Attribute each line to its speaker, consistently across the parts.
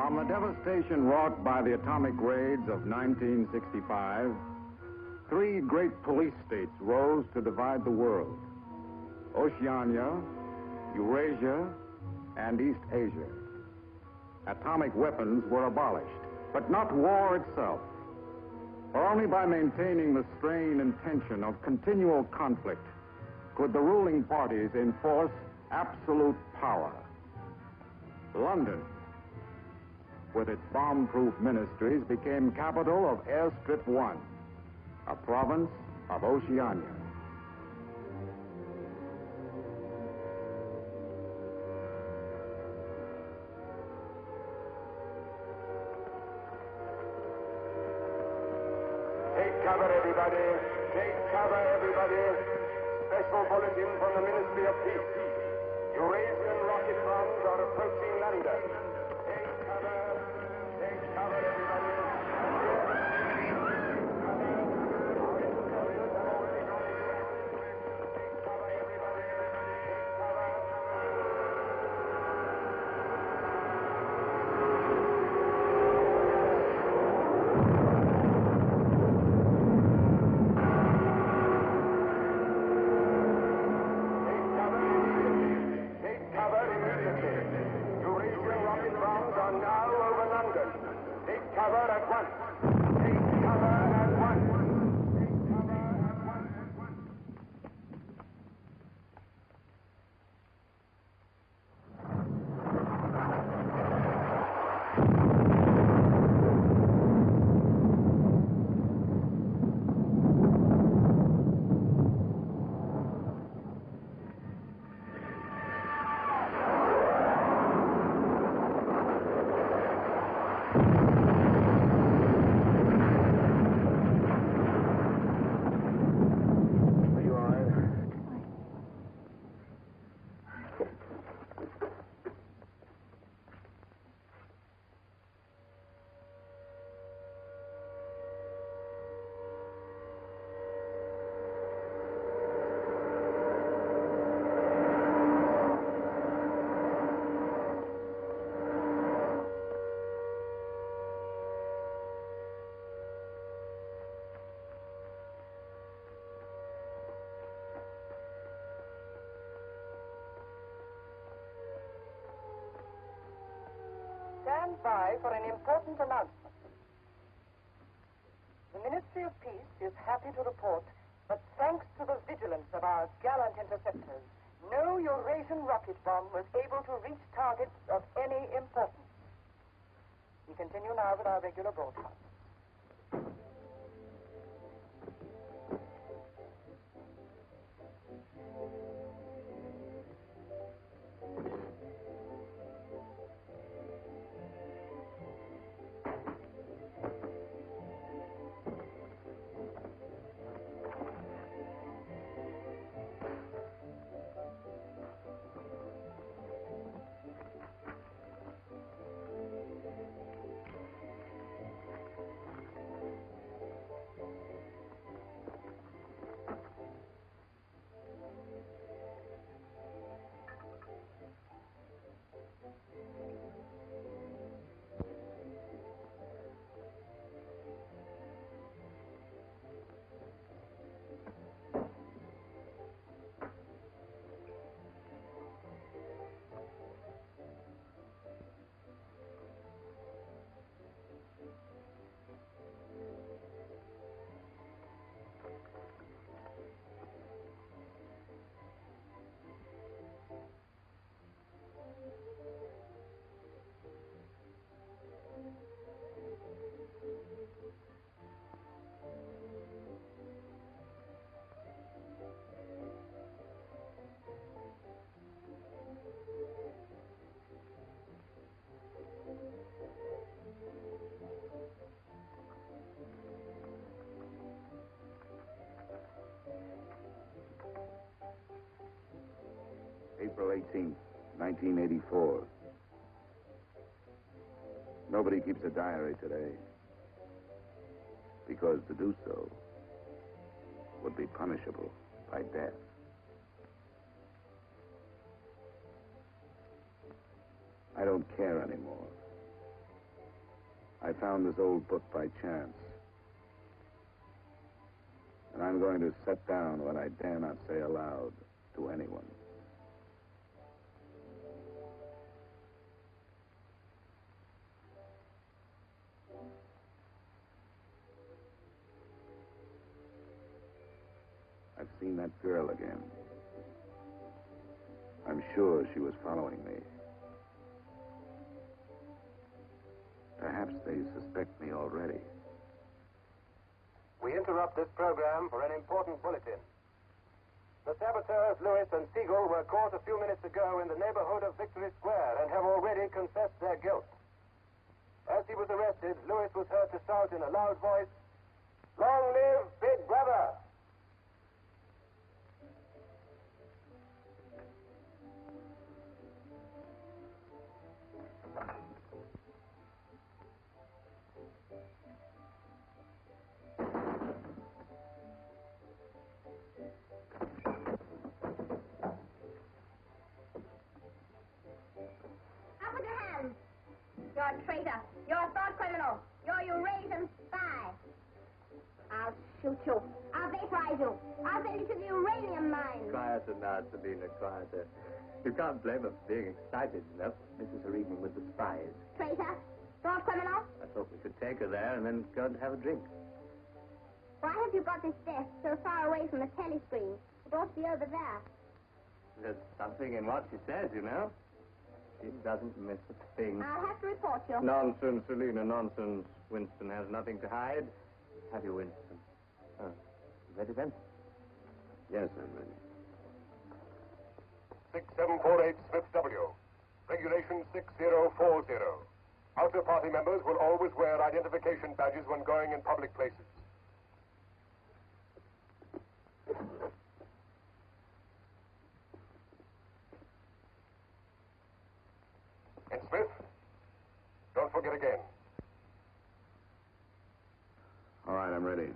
Speaker 1: From the devastation wrought by the atomic raids of 1965, three great police states rose to divide the world: Oceania, Eurasia, and East Asia. Atomic weapons were abolished, but not war itself. For only by maintaining the strain and tension of continual conflict could the ruling parties enforce absolute power. London, with its bomb-proof ministries, became capital of Airstrip 1, a province of Oceania.
Speaker 2: Take cover, everybody. Take cover, everybody. Special bulletin from the Ministry of Peace. Eurasian rocket bombs are approaching London. Take cover. Take cover, everybody.
Speaker 3: Stand by for an important announcement. The Ministry of Peace is happy to report that thanks to the vigilance of our gallant interceptors, no Eurasian rocket bomb was able to reach targets of any importance. We continue now with our regular broadcast.
Speaker 4: April 18th, 1984. Nobody keeps a diary today, because to do so would be punishable by death. I don't care anymore. I found this old book by chance. And I'm going to set down what I dare not say aloud to anyone. I've seen that girl again. I'm sure she was following me. Perhaps they suspect me already.
Speaker 2: We interrupt this program for an important bulletin. The saboteurs, Lewis and Siegel, were caught a few minutes ago in the neighborhood of Victory Square and have already confessed their guilt. As he was arrested, Lewis was heard to shout in a loud voice, "Long live Big Brother!"
Speaker 5: Up with your hands. You're a traitor. You're a thought criminal. You're a Eurasian spy. I'll shoot you. I'll vaporize you. I'll send you to the uranium mine.
Speaker 6: Quieter now, Sabina, quieter. You can't blame her for being excited enough. This is her evening with the spies.
Speaker 5: Traitor. Thought criminal.
Speaker 6: I thought we could take her there and then go and have a drink.
Speaker 5: Why have you got this desk so far away from the telescreen? It ought to be over there.
Speaker 6: There's something in what she says, you know. She doesn't miss a thing.
Speaker 5: I'll have to report you.
Speaker 6: Nonsense, Selina, nonsense. Winston has nothing to hide. Have you, Winston? Oh, ready then?
Speaker 4: Yes, I'm ready.
Speaker 2: 6748 Smith W. Regulation 6040. Outer party members will always wear identification badges when going in public places. And Smith, don't forget again.
Speaker 4: All right, I'm ready.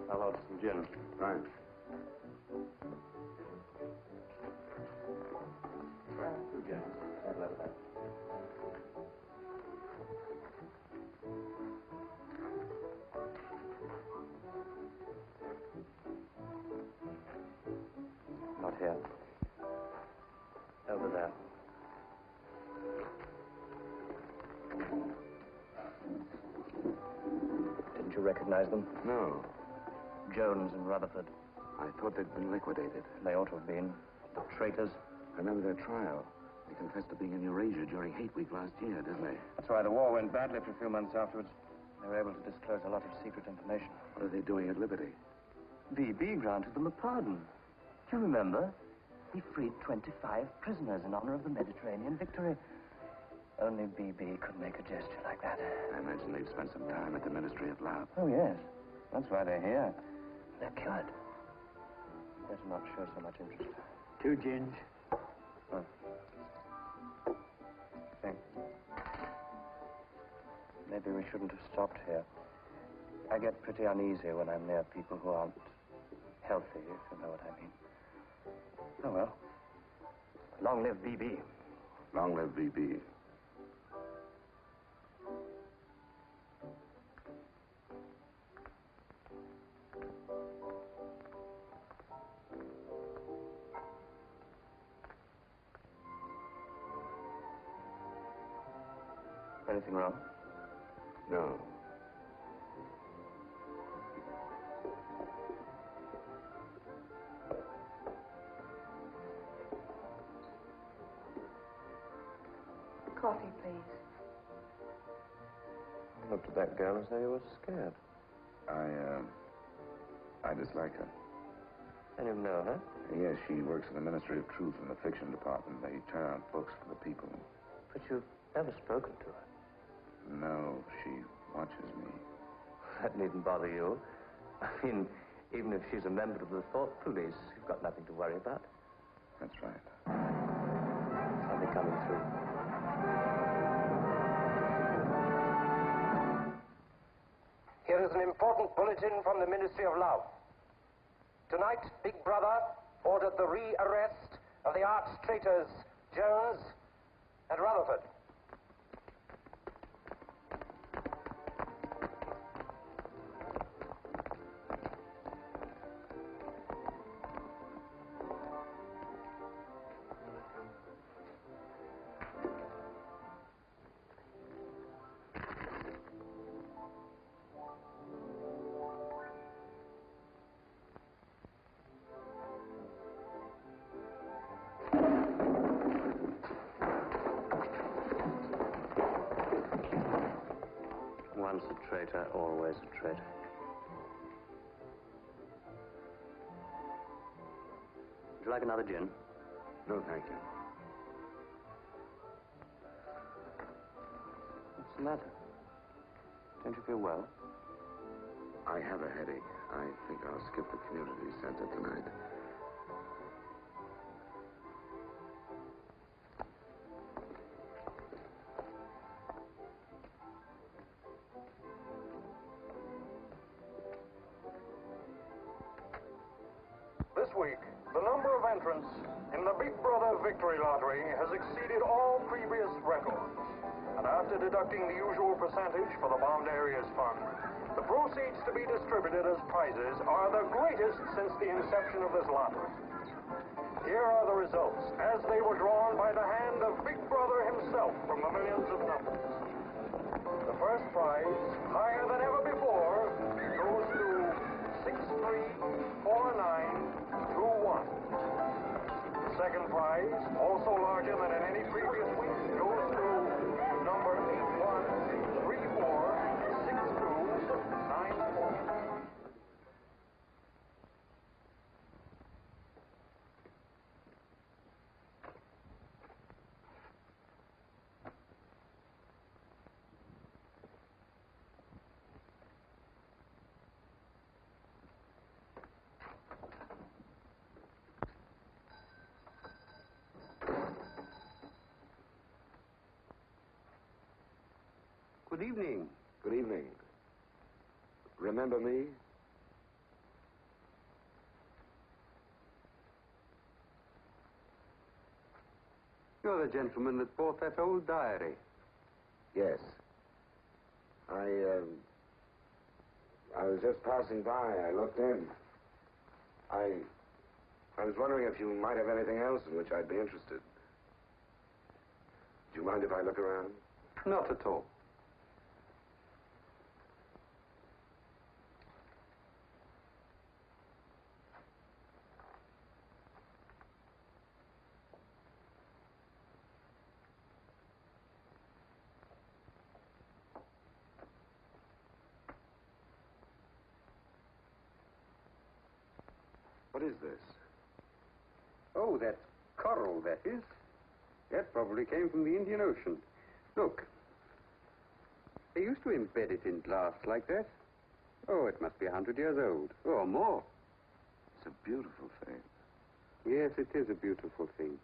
Speaker 6: I'll order some gin.
Speaker 4: Fine.
Speaker 6: Two gins. I'll have that. Not here. Over there. Didn't you recognize them?
Speaker 4: No,
Speaker 6: Jones and Rutherford.
Speaker 4: I thought they'd been liquidated.
Speaker 6: They ought to have been. The traitors.
Speaker 4: I remember their trial. They confessed to being in Eurasia during Hate Week last year, didn't they?
Speaker 6: That's why the war went badly for a few months afterwards. They were able to disclose a lot of secret information.
Speaker 4: What are they doing at Liberty?
Speaker 6: VB granted them a pardon. Do you remember? He freed 25 prisoners in honor of the Mediterranean victory. Only BB could make a gesture like that.
Speaker 4: I imagine they've spent some time at the Ministry of Love.
Speaker 6: Oh, yes. That's why they're here. They're cured. Better not show so much interest.
Speaker 7: 2 gins.
Speaker 6: Oh. Thanks. Maybe we shouldn't have stopped here. I get pretty uneasy when I'm near people who aren't healthy, if you know what I mean. Oh, well. Long live BB.
Speaker 4: Long live VB.
Speaker 6: Anything wrong?
Speaker 4: No.
Speaker 3: Coffee, please.
Speaker 6: You looked at that girl as though you were scared.
Speaker 4: I dislike her.
Speaker 6: And you know her?
Speaker 4: Yes, she works in the Ministry of Truth in the fiction department. They turn out books for the people.
Speaker 6: But you've never spoken to her.
Speaker 4: No, she watches me.
Speaker 6: That needn't bother you. I mean, even if she's a member of the Thought Police, you've got nothing to worry about.
Speaker 4: That's right.
Speaker 6: I'll be coming through.
Speaker 7: Here is an important bulletin from the Ministry of Love. Tonight, Big Brother ordered the re-arrest of the arch-traitors Jones and Rutherford.
Speaker 6: Once a traitor, always a traitor. Would you like another gin?
Speaker 4: No, thank you.
Speaker 6: What's the matter? Don't you feel well?
Speaker 4: I have a headache. I think I'll skip the community center tonight.
Speaker 2: This week, the number of entrants in the Big Brother Victory Lottery has exceeded all previous records. And after deducting the usual percentage for the Bombed Areas Fund, the proceeds to be distributed as prizes are the greatest since the inception of this lottery. Here are the results, as they were drawn by the hand of Big Brother himself from the millions of numbers. The first prize, higher than ever before, goes to 634921. The second prize, also larger than in any previous week, goes to number 81346294.
Speaker 6: Good evening.
Speaker 4: Good evening. Remember me?
Speaker 6: You're the gentleman that bought that old diary.
Speaker 4: Yes. I was just passing by. I looked in. I was wondering if you might have anything else in which I'd be interested. Do you mind if I look around?
Speaker 6: Not at all.
Speaker 4: What is this?
Speaker 6: Oh, that's coral, that is. That probably came from the Indian Ocean. Look. They used to embed it in glass like that. Oh, it must be 100 years old, or more.
Speaker 4: It's a beautiful thing.
Speaker 6: Yes, it is a beautiful thing.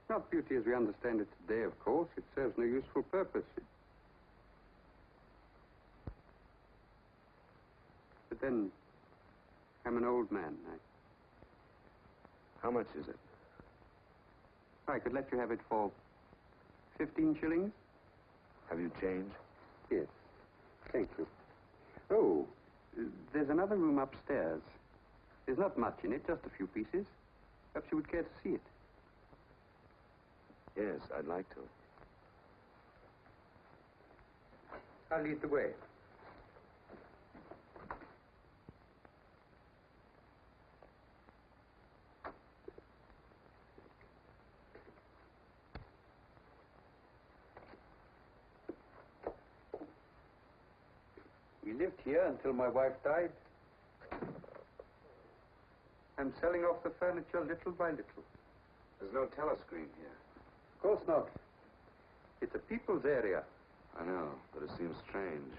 Speaker 6: Not beauty as we understand it today, of course. It serves no useful purpose. But then, I'm an old man.
Speaker 4: How much is it?
Speaker 6: I could let you have it for 15 shillings.
Speaker 4: Have you changed?
Speaker 6: Yes. Thank you. Oh, there's another room upstairs. There's not much in it, just a few pieces. Perhaps you would care to see it.
Speaker 4: Yes, I'd like to.
Speaker 6: I'll lead the way. We lived here until my wife died. I'm selling off the furniture little by little.
Speaker 4: There's no telescreen here.
Speaker 6: Of course not. It's a people's area.
Speaker 4: I know, but it seems strange.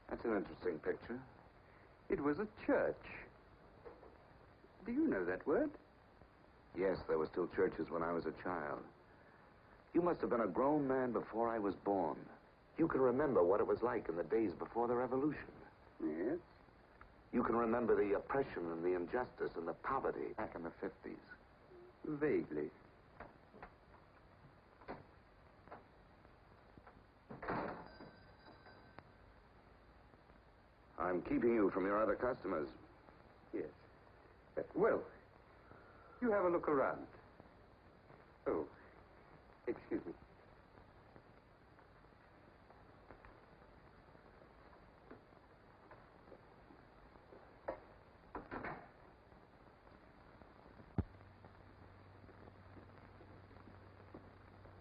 Speaker 4: That's an interesting picture.
Speaker 6: It was a church. Do you know that word?
Speaker 4: Yes, there were still churches when I was a child. You must have been a grown man before I was born. You can remember what it was like in the days before the revolution.
Speaker 8: Yes?
Speaker 4: You can remember the oppression and the injustice and the poverty back in the 50s.
Speaker 8: Vaguely.
Speaker 4: I'm keeping you from your other customers.
Speaker 8: Yes. Well, you have a look around. Oh, excuse me.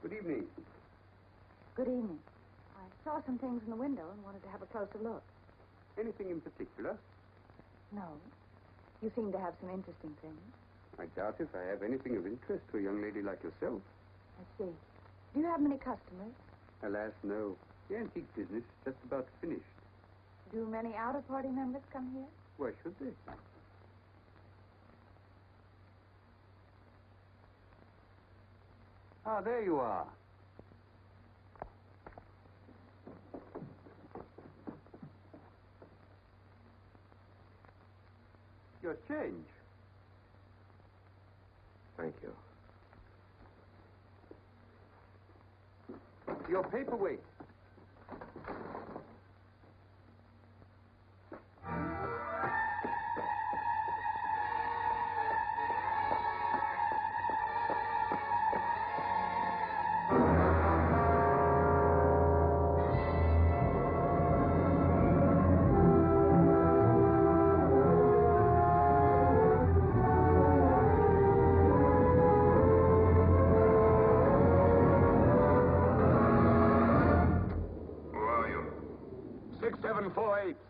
Speaker 8: Good evening.
Speaker 9: Good evening. I saw some things in the window and wanted to have a closer look.
Speaker 8: Anything in particular?
Speaker 9: No. You seem to have some interesting things.
Speaker 8: I doubt if I have anything of interest to a young lady like yourself.
Speaker 9: I see. Do you have many customers?
Speaker 8: Alas, no. The antique business is just about finished.
Speaker 9: Do many outer-party members come here?
Speaker 8: Why should they? Ah, there you are. Your change.
Speaker 4: Thank you.
Speaker 8: Your paperweight.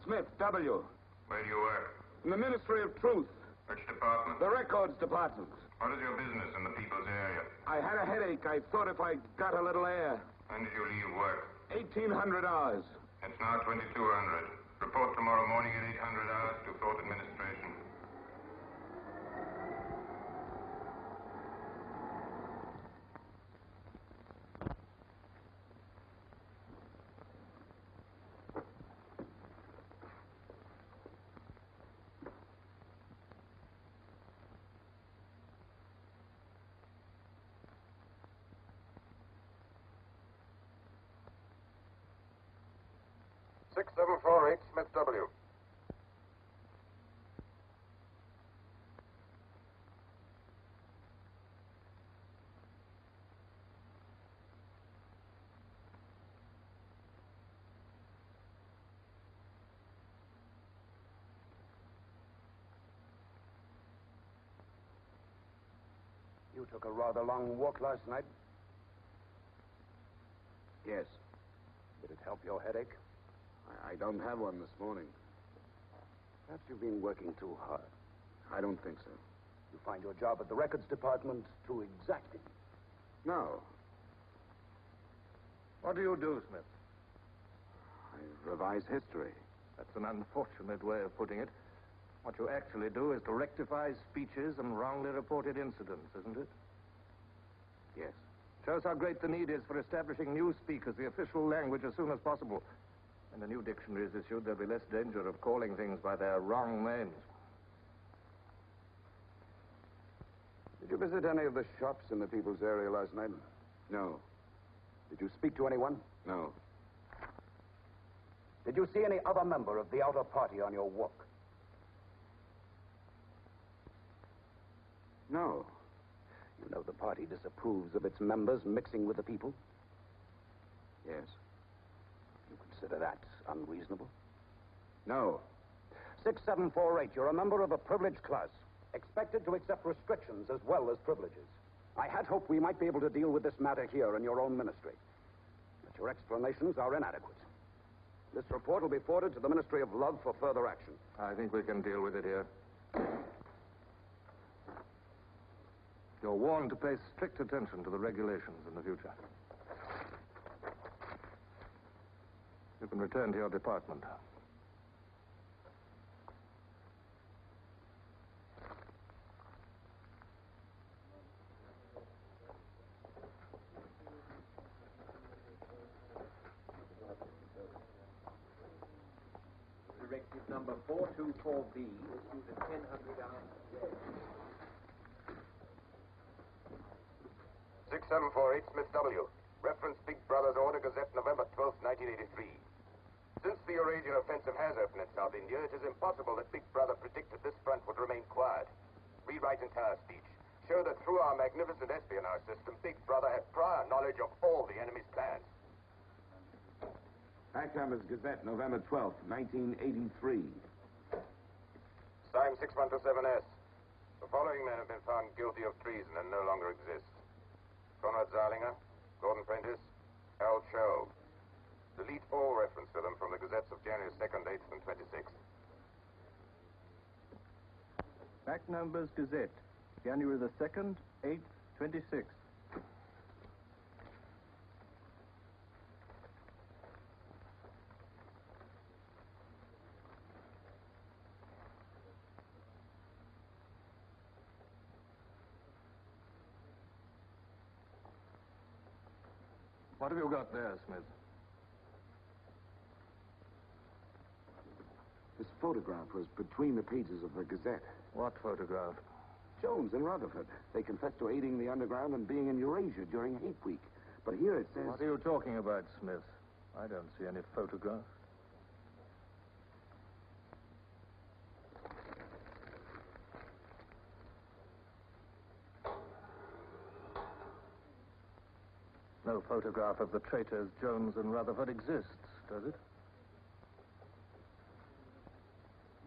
Speaker 1: Smith, W.
Speaker 2: Where do you work?
Speaker 1: In the Ministry of Truth.
Speaker 2: Which department?
Speaker 1: The Records Department.
Speaker 2: What is your business in the people's area?
Speaker 1: I had a headache. I thought if I got a little air.
Speaker 2: When did you leave work?
Speaker 1: 1,800 hours.
Speaker 2: It's now 2200. Report tomorrow morning at 800 hours to Fort Administration. Smith W.
Speaker 8: You took a rather long walk last night.
Speaker 1: Yes.
Speaker 8: Did it help your headache?
Speaker 1: I don't have one this morning.
Speaker 8: Perhaps you've been working too hard.
Speaker 1: I don't think so.
Speaker 8: You find your job at the records department too exacting.
Speaker 1: No.
Speaker 6: What do you do, Smith?
Speaker 1: I revise history.
Speaker 6: That's an unfortunate way of putting it. What you actually do is to rectify speeches and wrongly reported incidents, isn't it?
Speaker 1: Yes.
Speaker 6: Shows how great the need is for establishing newspeak as the official language as soon as possible. When a new dictionary is issued, there'll be less danger of calling things by their wrong names.
Speaker 8: Did you visit any of the shops in the people's area last night?
Speaker 1: No.
Speaker 8: Did you speak to anyone?
Speaker 1: No.
Speaker 8: Did you see any other member of the outer party on your walk?
Speaker 1: No.
Speaker 8: You know the party disapproves of its members mixing with the people?
Speaker 1: Yes.
Speaker 8: You consider that unreasonable?
Speaker 1: No.
Speaker 8: 6748, you're a member of a privileged class, expected to accept restrictions as well as privileges. I had hoped we might be able to deal with this matter here in your own ministry. But your explanations are inadequate. This report will be forwarded to the Ministry of Love for further action.
Speaker 6: I think we can deal with it here. You're warned to pay strict attention to the regulations in the future. You can return to your department.
Speaker 10: Directive number 424B, issued at 1000 hours today.
Speaker 2: 6748 Smith W. Reference Big Brother's Order Gazette, November 12, 1983. Since the Eurasian offensive has opened in South India, it is impossible that Big Brother predicted this front would remain quiet. Rewrite entire speech. Show that through our magnificent espionage system, Big Brother had prior knowledge of all the enemy's plans.
Speaker 4: Backhammers Gazette, November 12th, 1983.
Speaker 2: Signed 6127S. The following men have been found guilty of treason and no longer exist. Conrad Zarlinger, Gordon Prentice, Harold Cho. Delete all reference to them from the gazettes of January 2nd, 8th, and 26th.
Speaker 11: Back numbers Gazette, January the 2nd, 8th, 26th.
Speaker 12: What have you got there, Smith?
Speaker 4: This photograph was between the pages of the Gazette.
Speaker 12: What photograph?
Speaker 4: Jones and Rutherford. They confessed to aiding the underground and being in Eurasia during Hate Week. But here it says...
Speaker 12: What are you talking about, Smith? I don't see any photograph. No photograph of the traitors Jones and Rutherford exists, does it?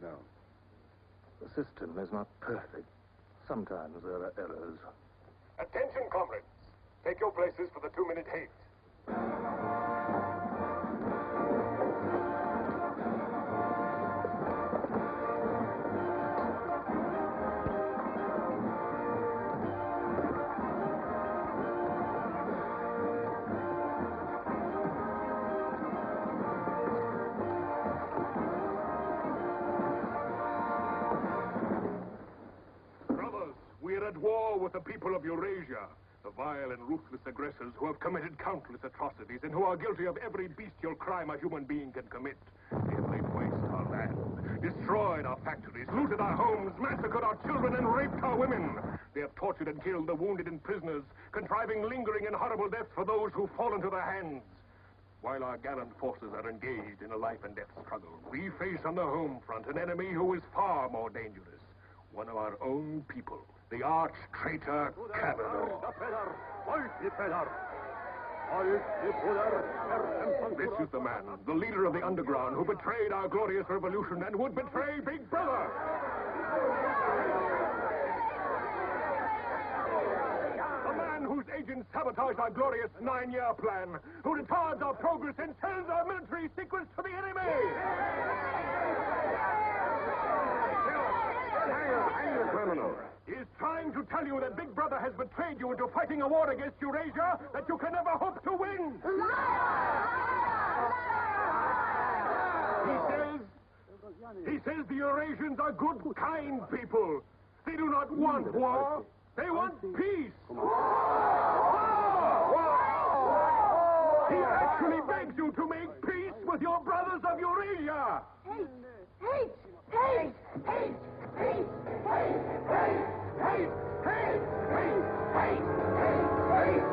Speaker 4: No.
Speaker 12: The system is not perfect. Sometimes there are errors.
Speaker 2: Attention, comrades. Take your places for the 2-minute hate.
Speaker 13: At war with the people of Eurasia, the vile and ruthless aggressors who have committed countless atrocities and who are guilty of every bestial crime a human being can commit. They have laid waste our land, destroyed our factories, looted our homes, massacred our children, and raped our women. They have tortured and killed the wounded and prisoners, contriving lingering and horrible deaths for those who fall into their hands. While our gallant forces are engaged in a life and death struggle, we face on the home front an enemy who is far more dangerous. One of our own people. The arch-traitor Cavador. This is the man, the leader of the underground, who betrayed our glorious revolution and would betray Big Brother. The man whose agents sabotaged our glorious 9-year plan, who retards our progress and sells our military secrets to the enemy.
Speaker 4: Hang the criminal.
Speaker 13: Is trying to tell you that Big Brother has betrayed you into fighting a war against Eurasia that you can never hope to win. He says the Eurasians are good, kind people. They do not want war. They want peace. He actually begs you to make peace with your brothers of Eurasia.
Speaker 5: Hate! Hate! Hate! Hate! Hate! Hate! Hate! Hate! Hate! Hate! Hate! Hate!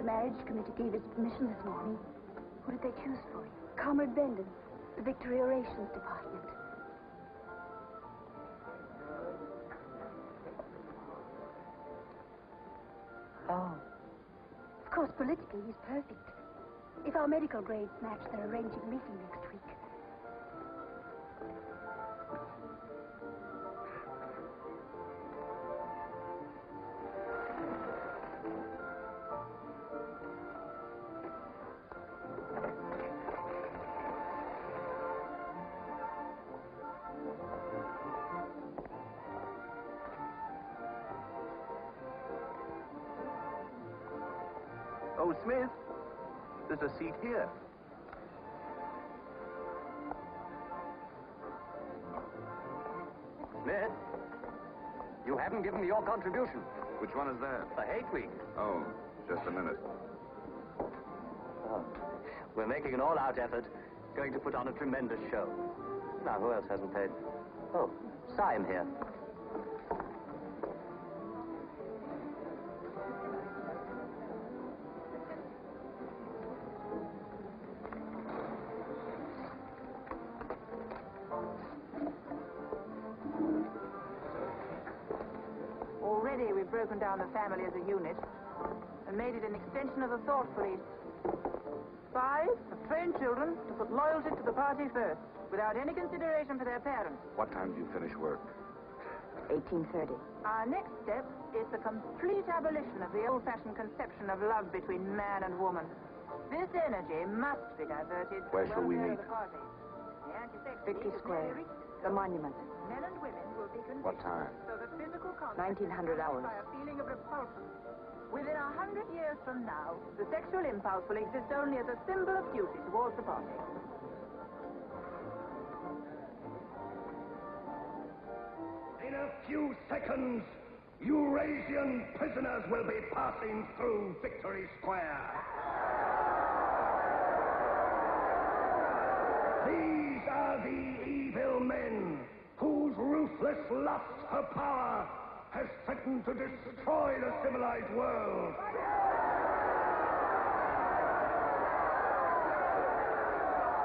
Speaker 9: Marriage Committee gave us permission this morning. Who did they choose for you? Comrade Bendon, the Victory Orations Department.
Speaker 5: Oh.
Speaker 9: Of course, politically, he's perfect. If our medical grades match, they're arranging a meeting next week.
Speaker 12: Oh, Smith, there's a seat here.
Speaker 8: Smith, you haven't given me your contribution.
Speaker 1: Which one is that?
Speaker 8: The Hate Week.
Speaker 1: Oh, just a minute.
Speaker 6: Oh. We're making an all-out effort, going to put on a tremendous show. Now, who else hasn't paid? Oh, Syme here.
Speaker 14: Already we've broken down the family as a unit and made it an extension of the thought police. Spies have trained children to put loyalty to the party first, without any consideration for their parents.
Speaker 1: What time do you finish work?
Speaker 9: 18:30.
Speaker 14: Our next step is the complete abolition of the old-fashioned conception of love between man and woman. This energy must be diverted to
Speaker 1: Where
Speaker 14: the
Speaker 1: shall we
Speaker 14: welfare
Speaker 1: meet?
Speaker 14: of the party. The anti-sex
Speaker 9: Victory
Speaker 14: league has
Speaker 9: Square,
Speaker 14: nearly reached its
Speaker 9: the
Speaker 14: goal.
Speaker 9: monument.
Speaker 14: Men and women will be conditioned
Speaker 1: What time?
Speaker 14: so that physical contact
Speaker 9: 1900
Speaker 14: is
Speaker 9: hours.
Speaker 14: accompanied by a feeling of repulsion. Within 100 years from now, the sexual impulse will exist only as a symbol of duty towards the party.
Speaker 13: In a few seconds, Eurasian prisoners will be passing through Victory Square. These are the evil men whose ruthless lust for power has threatened to destroy the civilized world.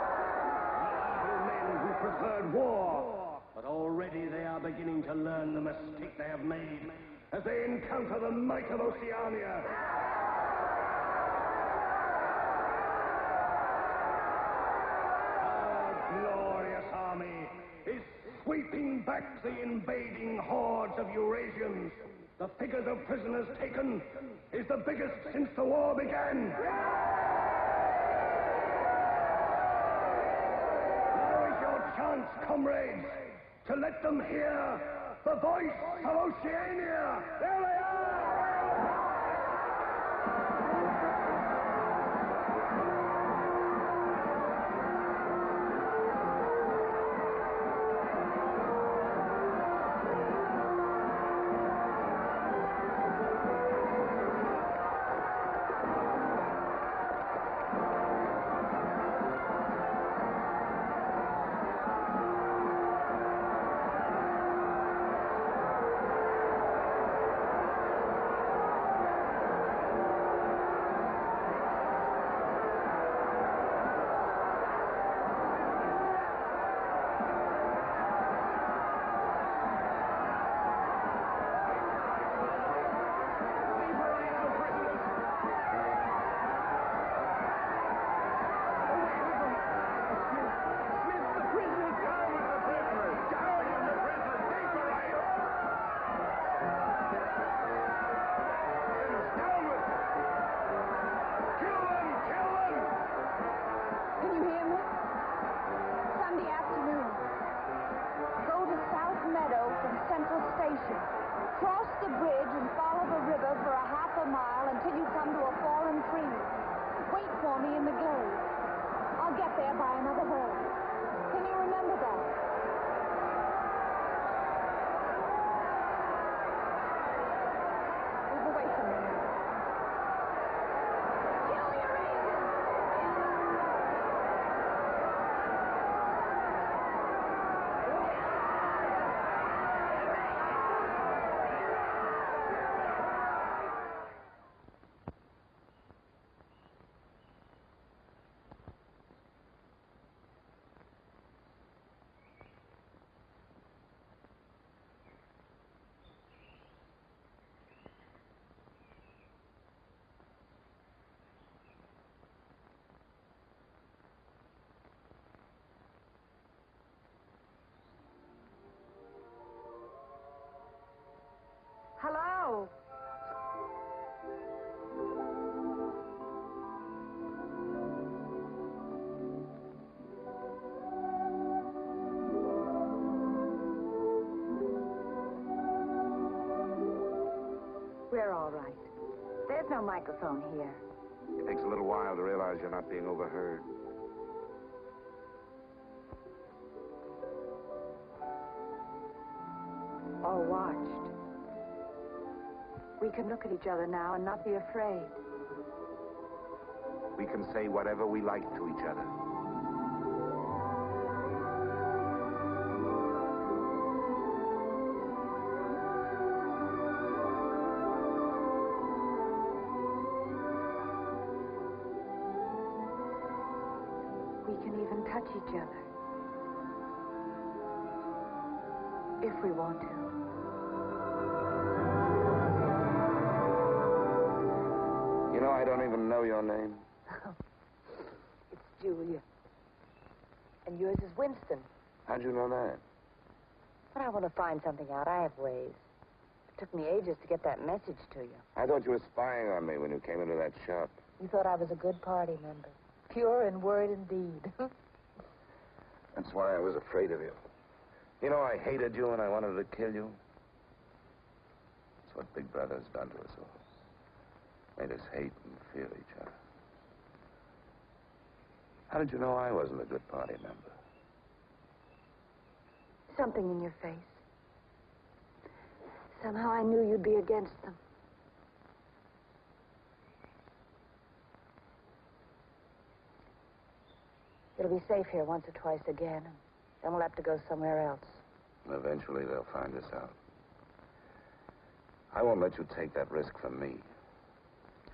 Speaker 13: The evil men who preferred war, but already they are beginning to learn the mistake they have made as they encounter the might of Oceania. Our glorious army is sweeping back the invading hordes of Eurasians. The figures of prisoners taken is the biggest since the war began. Now is your chance, comrades, to let them hear the voice of Oceania. There they are!
Speaker 9: Can you hear me? Sunday afternoon. Go to South Meadow from Central Station. Cross the bridge and follow the river for a half a mile until you come to a fallen tree. Wait for me in the glade. I'll get there by another boat. Can you remember that? Move away from me. Kill your agent! Hello. We're all right. There's no microphone here.
Speaker 4: It takes a little while to realize you're not being overheard.
Speaker 9: Or watched. We can look at each other now and not be afraid.
Speaker 4: We can say whatever we like to each other.
Speaker 9: We can even touch each other. If we want to.
Speaker 4: You know, I don't even know your name.
Speaker 3: It's Julia. And yours is Winston.
Speaker 4: How'd you know that?
Speaker 3: But I want to find something out. I have ways. It took me ages to get that message to you.
Speaker 4: I thought you were spying on me when you came into that shop.
Speaker 3: You thought I was a good party member. Pure in word and deed.
Speaker 4: That's why I was afraid of you. You know, I hated you and I wanted to kill you. That's what Big Brother's done to us all. Made us hate and fear each other. How did you know I wasn't a good party member?
Speaker 9: Something in your face. Somehow I knew you'd be against them.
Speaker 3: It'll be safe here once or twice again, and then we'll have to go somewhere else.
Speaker 4: Eventually they'll find us out. I won't let you take that risk for me.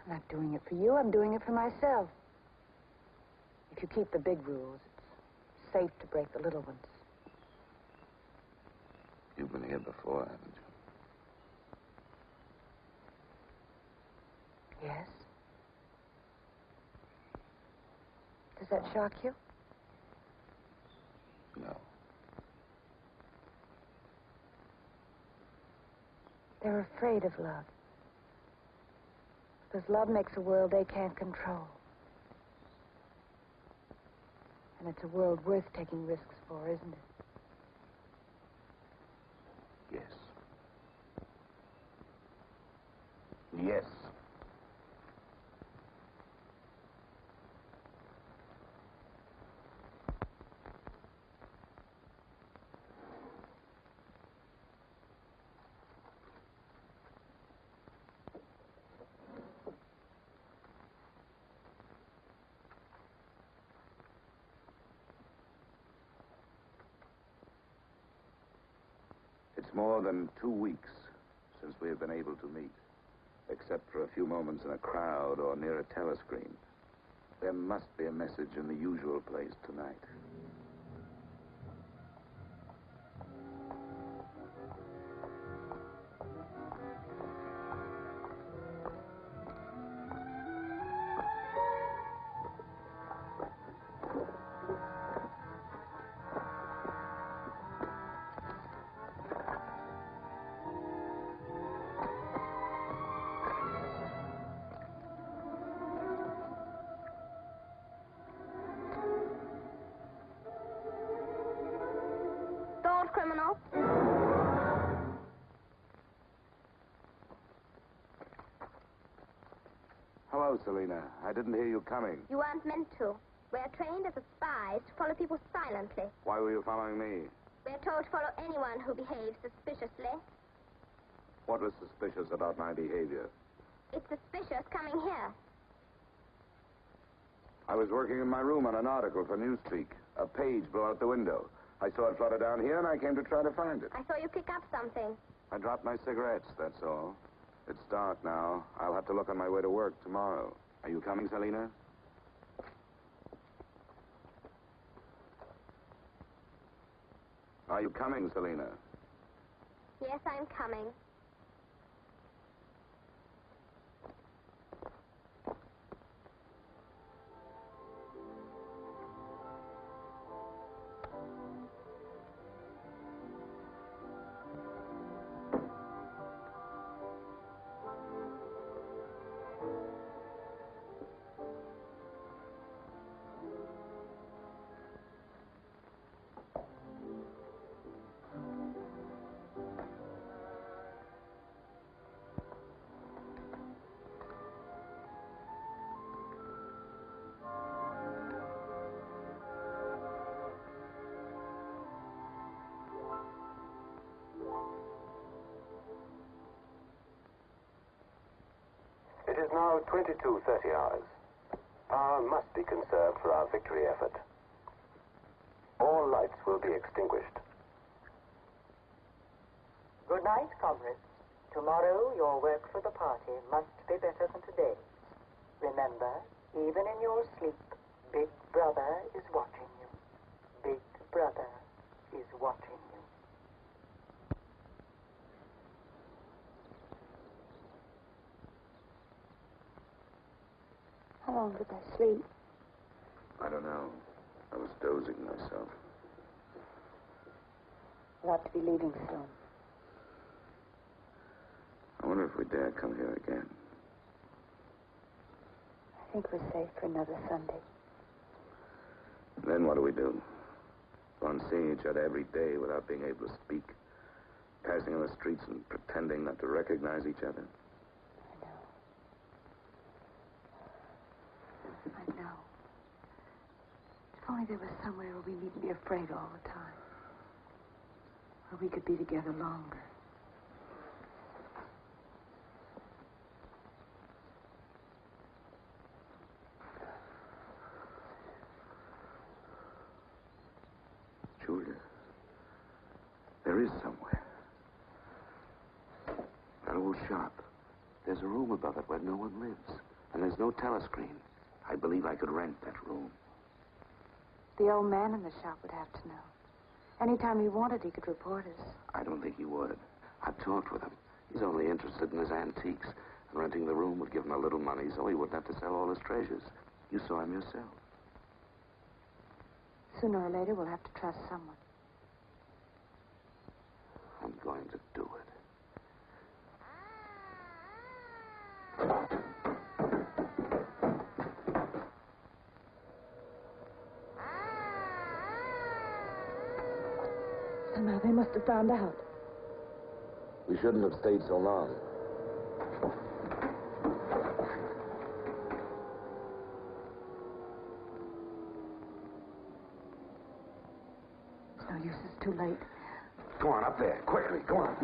Speaker 3: I'm not doing it for you. I'm doing it for myself. If you keep the big rules, it's safe to break the little ones.
Speaker 4: You've been here before, haven't you?
Speaker 3: Yes? Does that shock you?
Speaker 4: No.
Speaker 3: They're afraid of love. Because love makes a world they can't control. And it's a world worth taking risks for, isn't it?
Speaker 4: Yes. Yes. It's more than 2 weeks since we have been able to meet, except for a few moments in a crowd or near a telescreen. There must be a message in the usual place tonight.
Speaker 5: Thought criminal.
Speaker 4: Hello, Selina. I didn't hear you coming.
Speaker 5: You weren't meant to. We're trained as spies to follow people silently.
Speaker 4: Why were you following me?
Speaker 5: We're told to follow anyone who behaves suspiciously.
Speaker 4: What was suspicious about my behavior?
Speaker 5: It's suspicious coming here.
Speaker 4: I was working in my room on an article for Newspeak. A page blew out the window. I saw it flutter down here, and I came to try to find it.
Speaker 5: I saw you pick up something.
Speaker 4: I dropped my cigarettes, that's all. It's dark now. I'll have to look on my way to work tomorrow. Are you coming, Selina? Are you coming, Selina?
Speaker 5: Yes, I'm coming.
Speaker 7: is now 22:30 hours. Power must be conserved for our victory effort. All lights will be extinguished.
Speaker 3: Good night, comrades. Tomorrow, your work for the party must be better than today. Remember, even in your sleep, Big Brother is watching you. Big Brother is watching you.
Speaker 9: How long did I sleep?
Speaker 4: I don't know. I was dozing myself.
Speaker 9: We'll have to be leaving soon.
Speaker 4: I wonder if we dare come here again.
Speaker 9: I think we're safe for another Sunday.
Speaker 4: Then what do we do? Go on seeing each other every day without being able to speak. Passing in the streets and pretending not to recognize each other.
Speaker 9: I know. If only there was somewhere where we needn't be afraid all the time. Where we could be together longer.
Speaker 4: Julia, there is somewhere. That old shop. There's a room above it where no one lives. And there's no telescreen. I believe I could rent that room.
Speaker 9: The old man in the shop would have to know. Anytime he wanted, he could report us.
Speaker 4: I don't think he would. I've talked with him. He's only interested in his antiques. And renting the room would give him a little money so he wouldn't have to sell all his treasures. You saw him yourself.
Speaker 9: Sooner or later, we'll have to trust someone.
Speaker 4: I'm going to do it.
Speaker 9: Somehow they must have found out.
Speaker 4: We shouldn't have stayed so long.
Speaker 9: It's no use, it's too late.
Speaker 4: Go on, up there. Quickly, go on.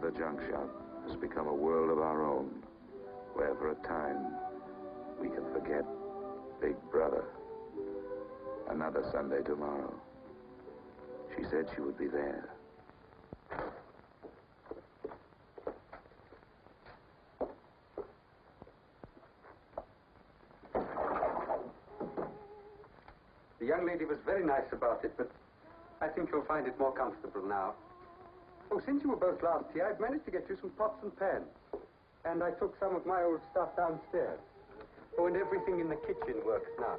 Speaker 4: The junk shop has become a world of our own, where for a time we can forget Big Brother. Another Sunday tomorrow. She said she would be there.
Speaker 8: The young lady was very nice about it, but I think you'll find it more comfortable now. Oh, since you were both last here, I've managed to get you some pots and pans. And I took some of my old stuff downstairs. Oh, and everything in the kitchen works now.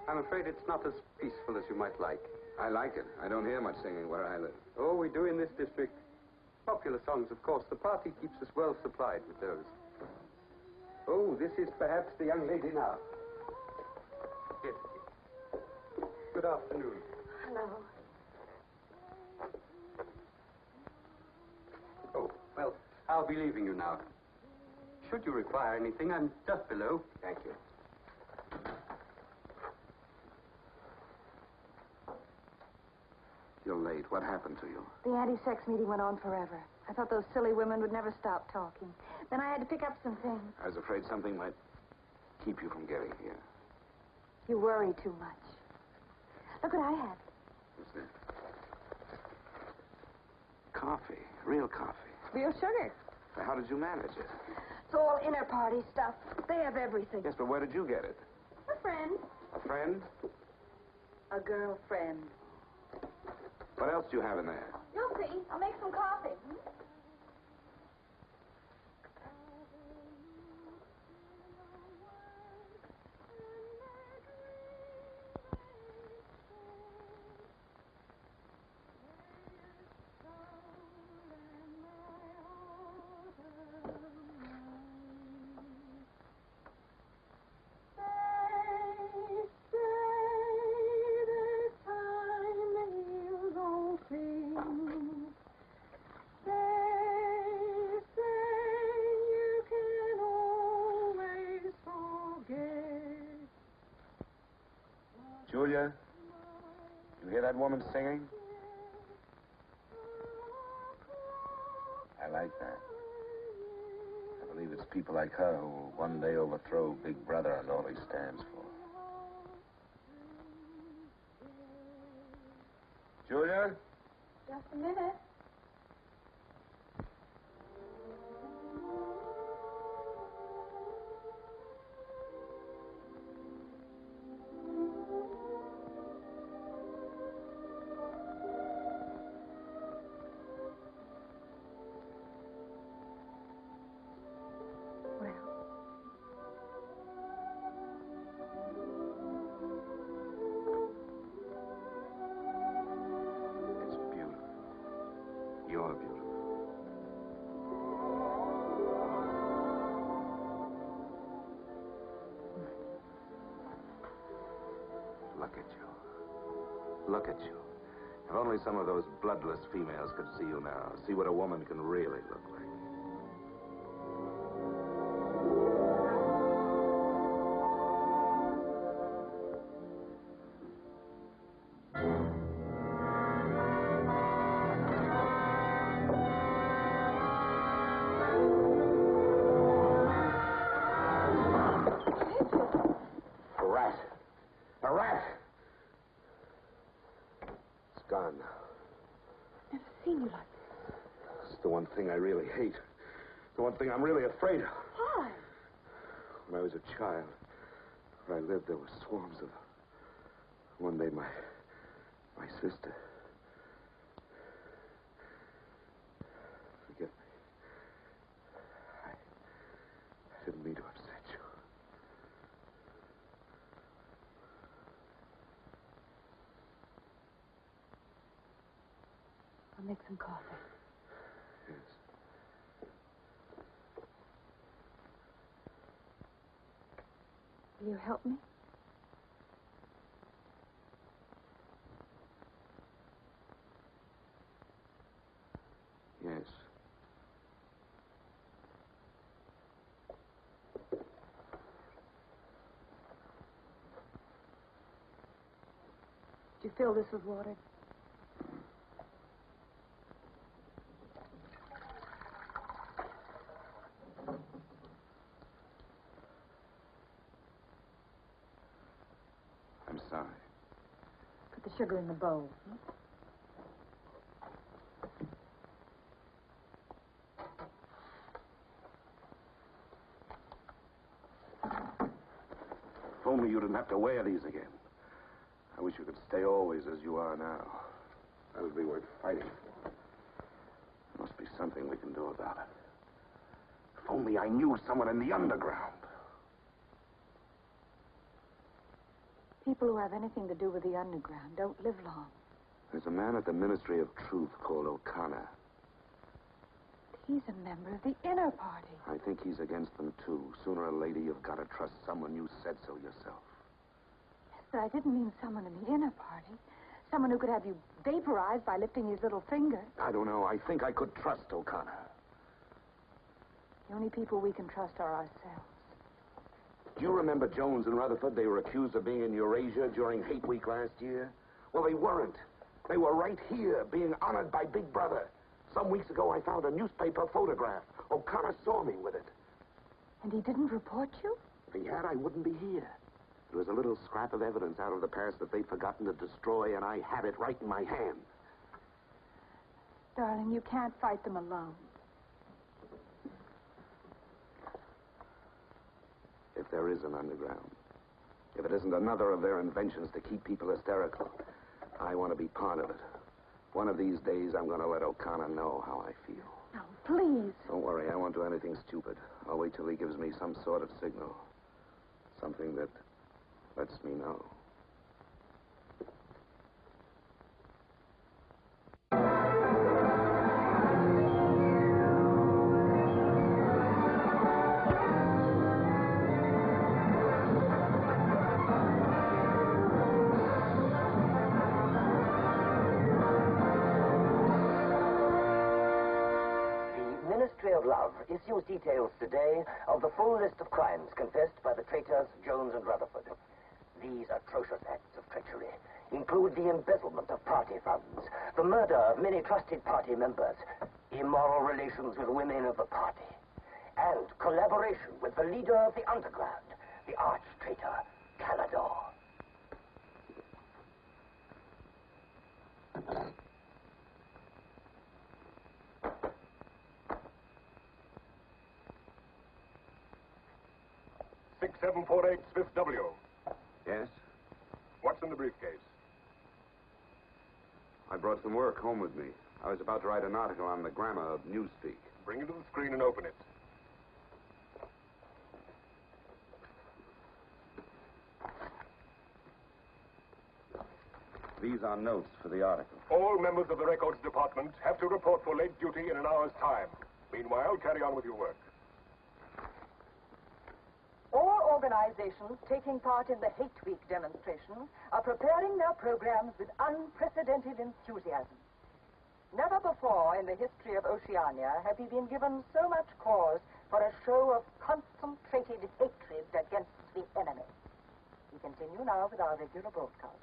Speaker 8: I'm afraid it's not as peaceful as you might like.
Speaker 4: I like it. I don't hear much singing where I live.
Speaker 8: Oh, we do in this district. Popular songs, of course. The party keeps us well supplied with those. Oh, this is perhaps the young lady now. Yes. Good afternoon.
Speaker 9: Hello.
Speaker 8: Oh, well, I'll be leaving you now. Should you require anything, I'm just below.
Speaker 4: Thank you. You're late. What happened to you?
Speaker 9: The anti-sex meeting went on forever. I thought those silly women would never stop talking. Then I had to pick up some things.
Speaker 4: I was afraid something might keep you from getting here.
Speaker 9: You worry too much. Look what I had.
Speaker 4: What's that? Coffee. Real coffee.
Speaker 9: Real sugar.
Speaker 4: How did you manage it?
Speaker 9: It's all inner party stuff. They have everything.
Speaker 4: Yes, but where did you get it?
Speaker 9: A friend.
Speaker 4: A friend?
Speaker 9: A girlfriend.
Speaker 4: What else do you have in there?
Speaker 9: You'll see. I'll make some coffee.
Speaker 4: Julia, you hear that woman singing? I like that. I believe it's people like her who will one day overthrow Big Brother and all he stands for. Julia?
Speaker 9: Just a minute.
Speaker 4: You're beautiful. Look at you. Look at you. If only some of those bloodless females could see you now, see what a woman can really look like. Gone now.
Speaker 9: Never seen you like this.
Speaker 4: It's the one thing I really hate. The one thing I'm really afraid of.
Speaker 9: Why?
Speaker 4: When I was a child, where I lived, there were swarms of them. One day, my sister. Forgive me. I didn't mean to upset you.
Speaker 9: I'll make some coffee.
Speaker 4: Yes.
Speaker 9: Will you help me?
Speaker 4: Yes.
Speaker 9: Did you fill this with water?
Speaker 4: I'm sorry.
Speaker 9: Put the sugar in the bowl.
Speaker 4: If only you didn't have to wear these again. I wish you could stay always as you are now. That would be worth fighting for. There must be something we can do about it. If only I knew someone in the underground.
Speaker 9: People who have anything to do with the underground don't live long.
Speaker 4: There's a man at the Ministry of Truth called O'Connor.
Speaker 9: He's a member of the inner party.
Speaker 4: I think he's against them, too. Sooner or later, you've got to trust someone. You said so yourself.
Speaker 9: Yes, but I didn't mean someone in the inner party. Someone who could have you vaporized by lifting his little finger.
Speaker 4: I don't know. I think I could trust O'Connor.
Speaker 9: The only people we can trust are ourselves.
Speaker 4: Do you remember Jones and Rutherford? They were accused of being in Eurasia during Hate Week last year. Well, they weren't. They were right here, being honored by Big Brother. Some weeks ago, I found a newspaper photograph. O'Connor saw me with it.
Speaker 9: And he didn't report you?
Speaker 4: If he had, I wouldn't be here. It was a little scrap of evidence out of the past that they'd forgotten to destroy, and I had it right in my hand.
Speaker 9: Darling, you can't fight them alone.
Speaker 4: there is an underground. If it isn't another of their inventions to keep people hysterical, I want to be part of it. One of these days, I'm going to let O'Connor know how I feel.
Speaker 9: Now, please.
Speaker 4: Don't worry, I won't do anything stupid. I'll wait till he gives me some sort of signal. Something that lets me know.
Speaker 15: Ministry of Love issues details today of the full list of crimes confessed by the traitors Jones and Rutherford. These atrocious acts of treachery include the embezzlement of party funds, the murder of many trusted party members, immoral relations with women of the party, and collaboration with the leader of the underground, the arch-traitor, Canador.
Speaker 13: Six 748 Smith W.
Speaker 1: Yes?
Speaker 13: What's in the briefcase?
Speaker 1: I brought some work home with me. I was about to write an article on the grammar of newspeak.
Speaker 13: Bring it to the screen and open it.
Speaker 1: These are notes for the article.
Speaker 13: All members of the records department have to report for late duty in an hour's time. Meanwhile, carry on with your work.
Speaker 3: All organizations taking part in the Hate Week demonstration are preparing their programs with unprecedented enthusiasm. Never before in the history of Oceania have we been given so much cause for a show of concentrated hatred against the enemy. We continue now with our regular broadcast.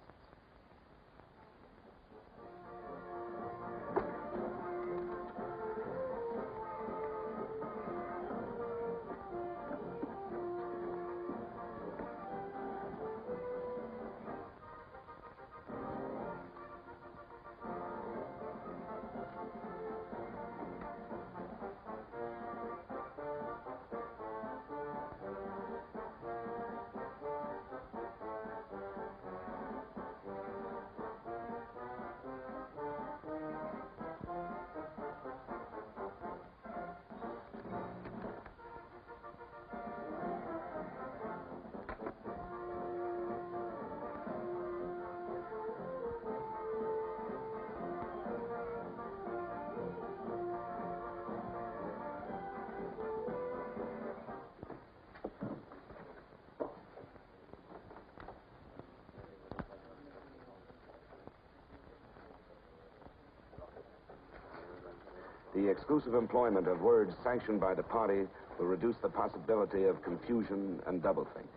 Speaker 4: The exclusive employment of words sanctioned by the party will reduce the possibility of confusion and doublethink.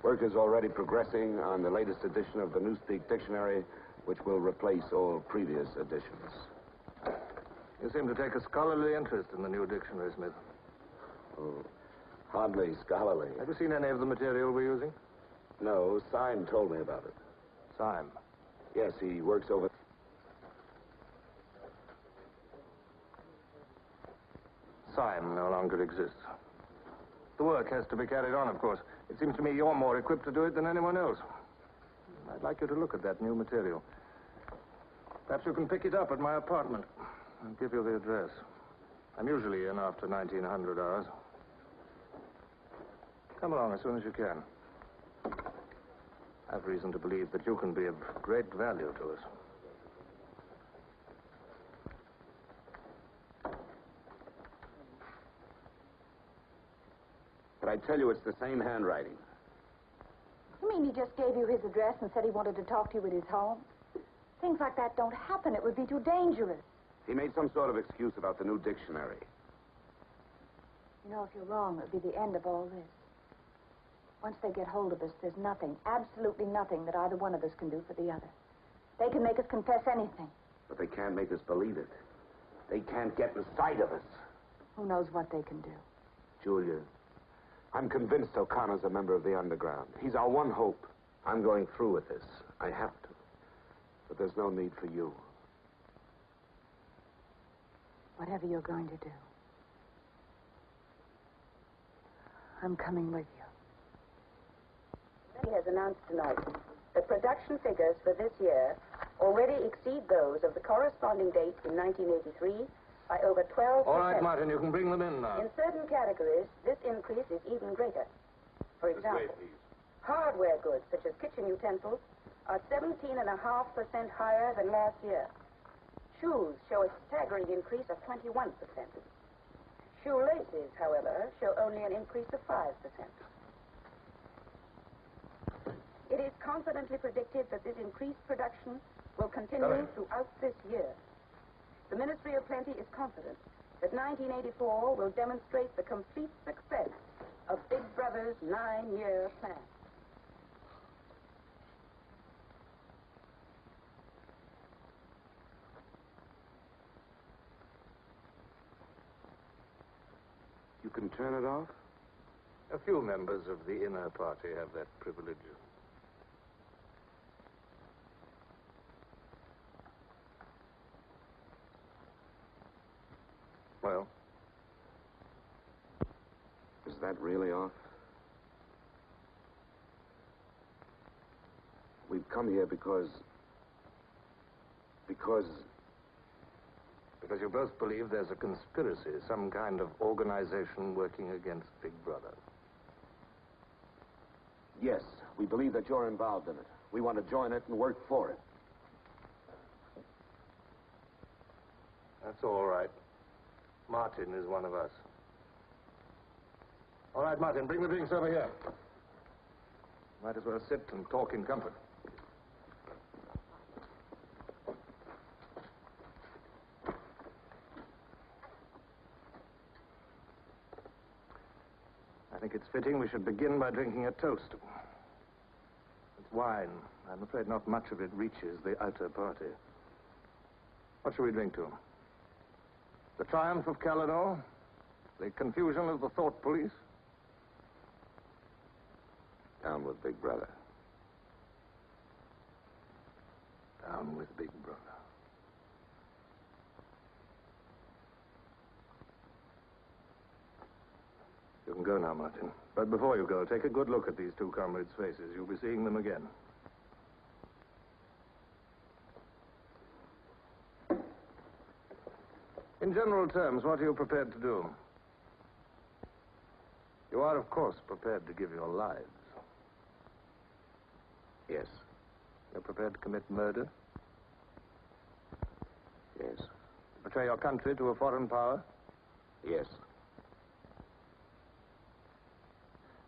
Speaker 4: Work is already progressing on the latest edition of the Newspeak Dictionary, which will replace all previous editions.
Speaker 12: You seem to take a scholarly interest in the new dictionary, Smith.
Speaker 4: Oh, hardly scholarly.
Speaker 12: Have you seen any of the material we're using?
Speaker 4: No, Syme told me about it.
Speaker 12: Syme?
Speaker 4: Yes, he works over...
Speaker 12: Syme no longer exists. The work has to be carried on, of course. It seems to me you're more equipped to do it than anyone else. I'd like you to look at that new material. Perhaps you can pick it up at my apartment. I'll give you the address. I'm usually in after 1900 hours. Come along as soon as you can. I've reason to believe that you can be of great value to us.
Speaker 4: But I tell you, it's the same handwriting.
Speaker 9: You mean he just gave you his address and said he wanted to talk to you at his home? Things like that don't happen. It would be too dangerous.
Speaker 4: He made some sort of excuse about the new dictionary.
Speaker 9: You know, if you're wrong, it would be the end of all this. Once they get hold of us, there's nothing, absolutely nothing, that either one of us can do for the other. They can make us confess anything.
Speaker 4: But they can't make us believe it. They can't get inside of us.
Speaker 9: Who knows what they can do?
Speaker 4: Julia, I'm convinced O'Connor's a member of the underground. He's our one hope. I'm going through with this. I have to. But there's no need for you.
Speaker 9: Whatever you're going to do, I'm coming with you.
Speaker 16: He has announced tonight that production figures for this year already exceed those of the corresponding date in 1983 by over 12%.
Speaker 12: All right, Martin, you can bring them in now.
Speaker 16: In certain categories, this increase is even greater. For example, hardware goods such as kitchen utensils are 17.5% higher than last year. Shoes show a staggering increase of 21%. Shoelaces, however, show only an increase of 5%. It is confidently predicted that this increased production will continue throughout this year. The Ministry of Plenty is confident that 1984 will demonstrate the complete success of Big Brother's 9-year plan.
Speaker 4: You can turn it off?
Speaker 12: A few members of the inner party have that privilege. Well?
Speaker 4: Is that really off? We've come here because
Speaker 12: you both believe there's a conspiracy, some kind of organization working against Big Brother.
Speaker 8: Yes, we believe that you're involved in it. We want to join it and work for it.
Speaker 12: That's all right. Martin is one of us. All right, Martin, bring the drinks over here. Might as well sit and talk in comfort. I think it's fitting we should begin by drinking a toast. It's wine. I'm afraid not much of it reaches the outer party. What shall we drink to? The triumph of Caledor? The confusion of the thought police?
Speaker 4: Down with Big Brother.
Speaker 12: Down with Big Brother. You can go now, Martin. But before you go, take a good look at these two comrades' faces. You'll be seeing them again. In general terms, what are you prepared to do? You are, of course, prepared to give your lives.
Speaker 4: Yes.
Speaker 12: You're prepared to commit murder?
Speaker 4: Yes.
Speaker 12: Betray your country to a foreign power?
Speaker 4: Yes.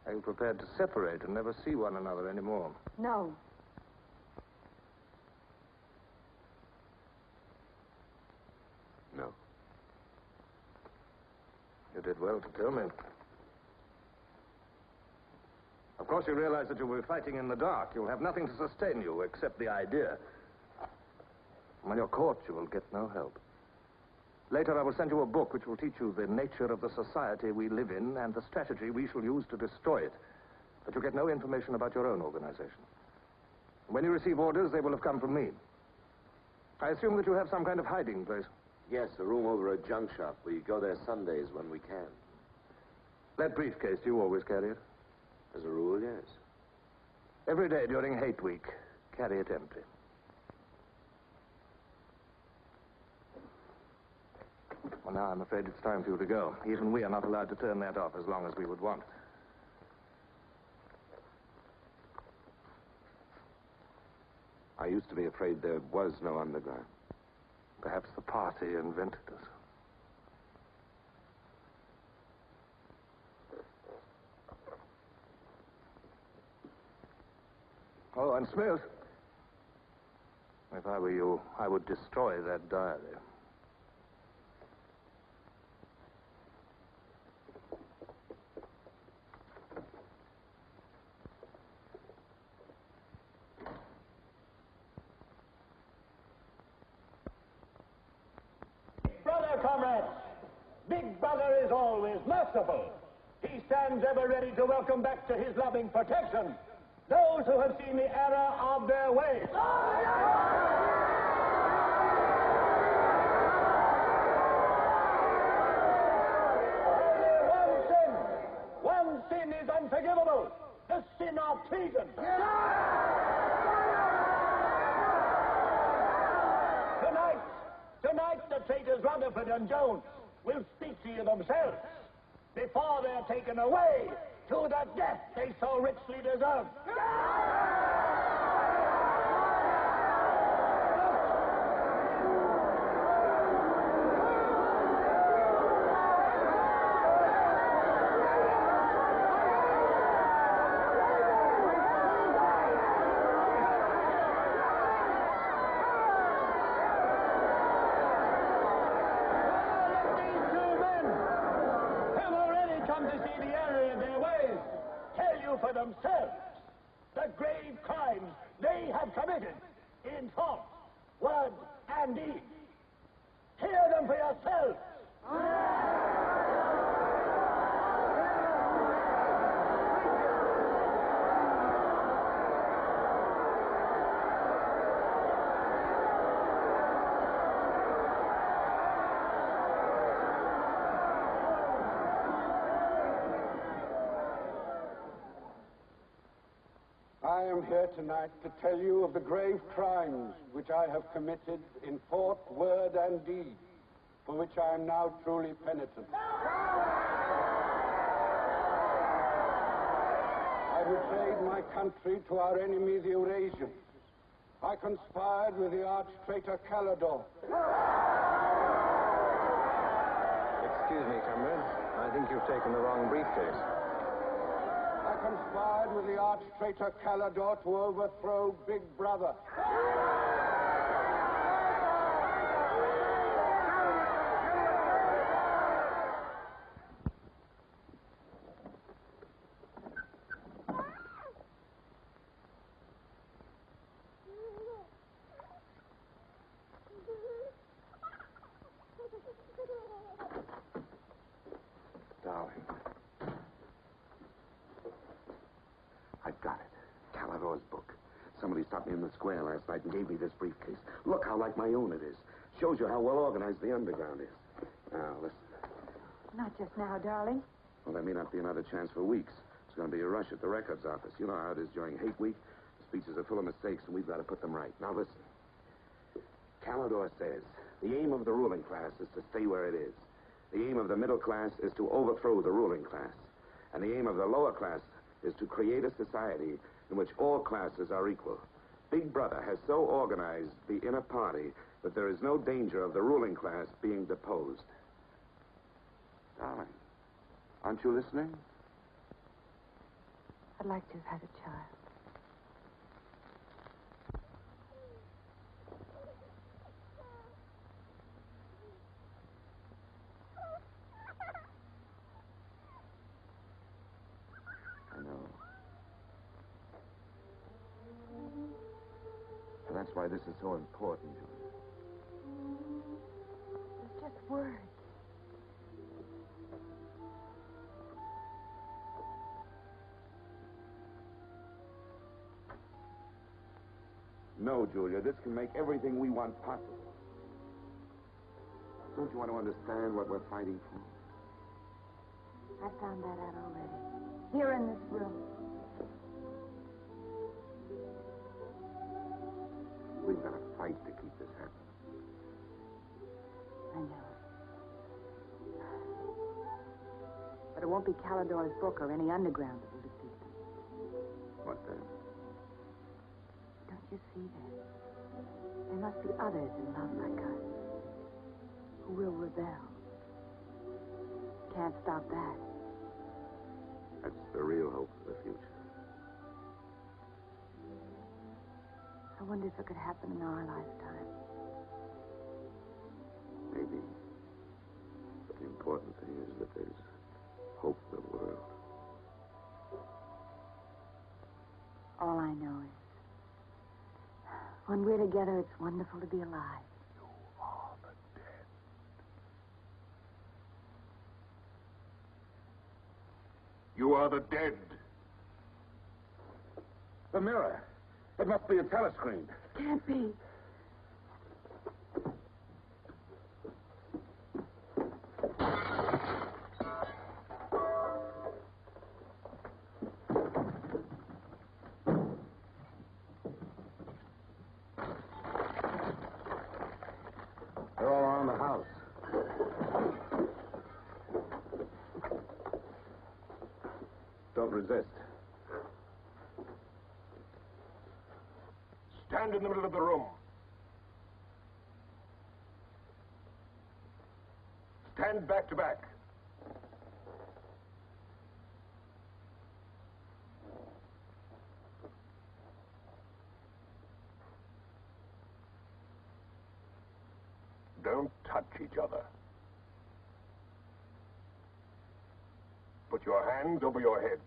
Speaker 12: Are you prepared to separate and never see one another anymore?
Speaker 9: No.
Speaker 4: No.
Speaker 12: You did well to tell me. Of course, you realize that you'll be fighting in the dark. You'll have nothing to sustain you except the idea. When you're caught, you will get no help. Later, I will send you a book which will teach you the nature of the society we live in and the strategy we shall use to destroy it. But you get no information about your own organization. When you receive orders, they will have come from me. I assume that you have some kind of hiding place.
Speaker 17: Yes, a room over a junk shop. We go there Sundays when we can.
Speaker 12: That briefcase, do you always carry it?
Speaker 17: As a rule, yes.
Speaker 12: Every day during Hate Week, carry it empty. Well, now I'm afraid it's time for you to go. Even we are not allowed to turn that off as long as we would want.
Speaker 4: I used to be afraid there was no underground.
Speaker 12: Perhaps the party invented us. Oh, and Smith, if I were you, I would destroy that diary.
Speaker 18: Comrades, Big Brother is always merciful. He stands ever ready to welcome back to his loving protection those who have seen the error of their ways. Only one sin is unforgivable, the sin of treason. and Jones will speak to you themselves before they're taken away to the death they so richly deserve. For themselves the grave crimes they have committed in thought, word, and deed. Hear them for yourselves.
Speaker 19: I am here tonight to tell you of the grave crimes which I have committed in thought, word, and deed, for which I am now truly penitent. I betrayed my country to our enemy, the Eurasians. I conspired with the arch-traitor Calidore.
Speaker 12: Excuse me, comrade. I think you've taken the wrong briefcase.
Speaker 19: I conspired with the arch-traitor Calidore to overthrow Big Brother.
Speaker 4: Darling. I've got it. Calidore's book. Somebody stopped me in the square last night and gave me this briefcase. Look how like my own it is. Shows you how well organized the underground is. Now, listen.
Speaker 9: Not just now, darling.
Speaker 4: Well, there may not be another chance for weeks. There's going to be a rush at the records office. You know how it is during hate week. The speeches are full of mistakes, and we've got to put them right. Now, listen. Calidore says the aim of the ruling class is to stay where it is. The aim of the middle class is to overthrow the ruling class. And the aim of the lower class is to create a society in which all classes are equal. Big Brother has so organized the inner party that there is no danger of the ruling class being deposed. Darling, aren't you listening?
Speaker 9: I'd like to have had a child.
Speaker 4: I know. And that's why this is so important, Julia.
Speaker 9: It's just words.
Speaker 4: No, Julia, this can make everything we want possible. Don't you want to understand what we're fighting for?
Speaker 9: I found that out already. Here in this room.
Speaker 4: We've got to fight to keep this happening.
Speaker 9: I know. But it won't be Calidore's book or any underground that will defeat them.
Speaker 4: What then?
Speaker 9: Don't you see that? There must be others in love like us who will rebel. Can't stop that.
Speaker 4: That's the real hope for the future.
Speaker 9: I wonder if it could happen in our lifetime.
Speaker 4: Maybe. But the important thing is that there's hope for the world.
Speaker 9: All I know is when we're together, it's wonderful to be alive.
Speaker 13: You are the dead. You are the dead.
Speaker 4: The mirror. It must be a telescreen.
Speaker 9: Can't be.
Speaker 12: They're all around the house.
Speaker 8: don't resist.
Speaker 13: Stand in the middle of the room. Stand back to back. Don't touch each other. Put your hands over your heads.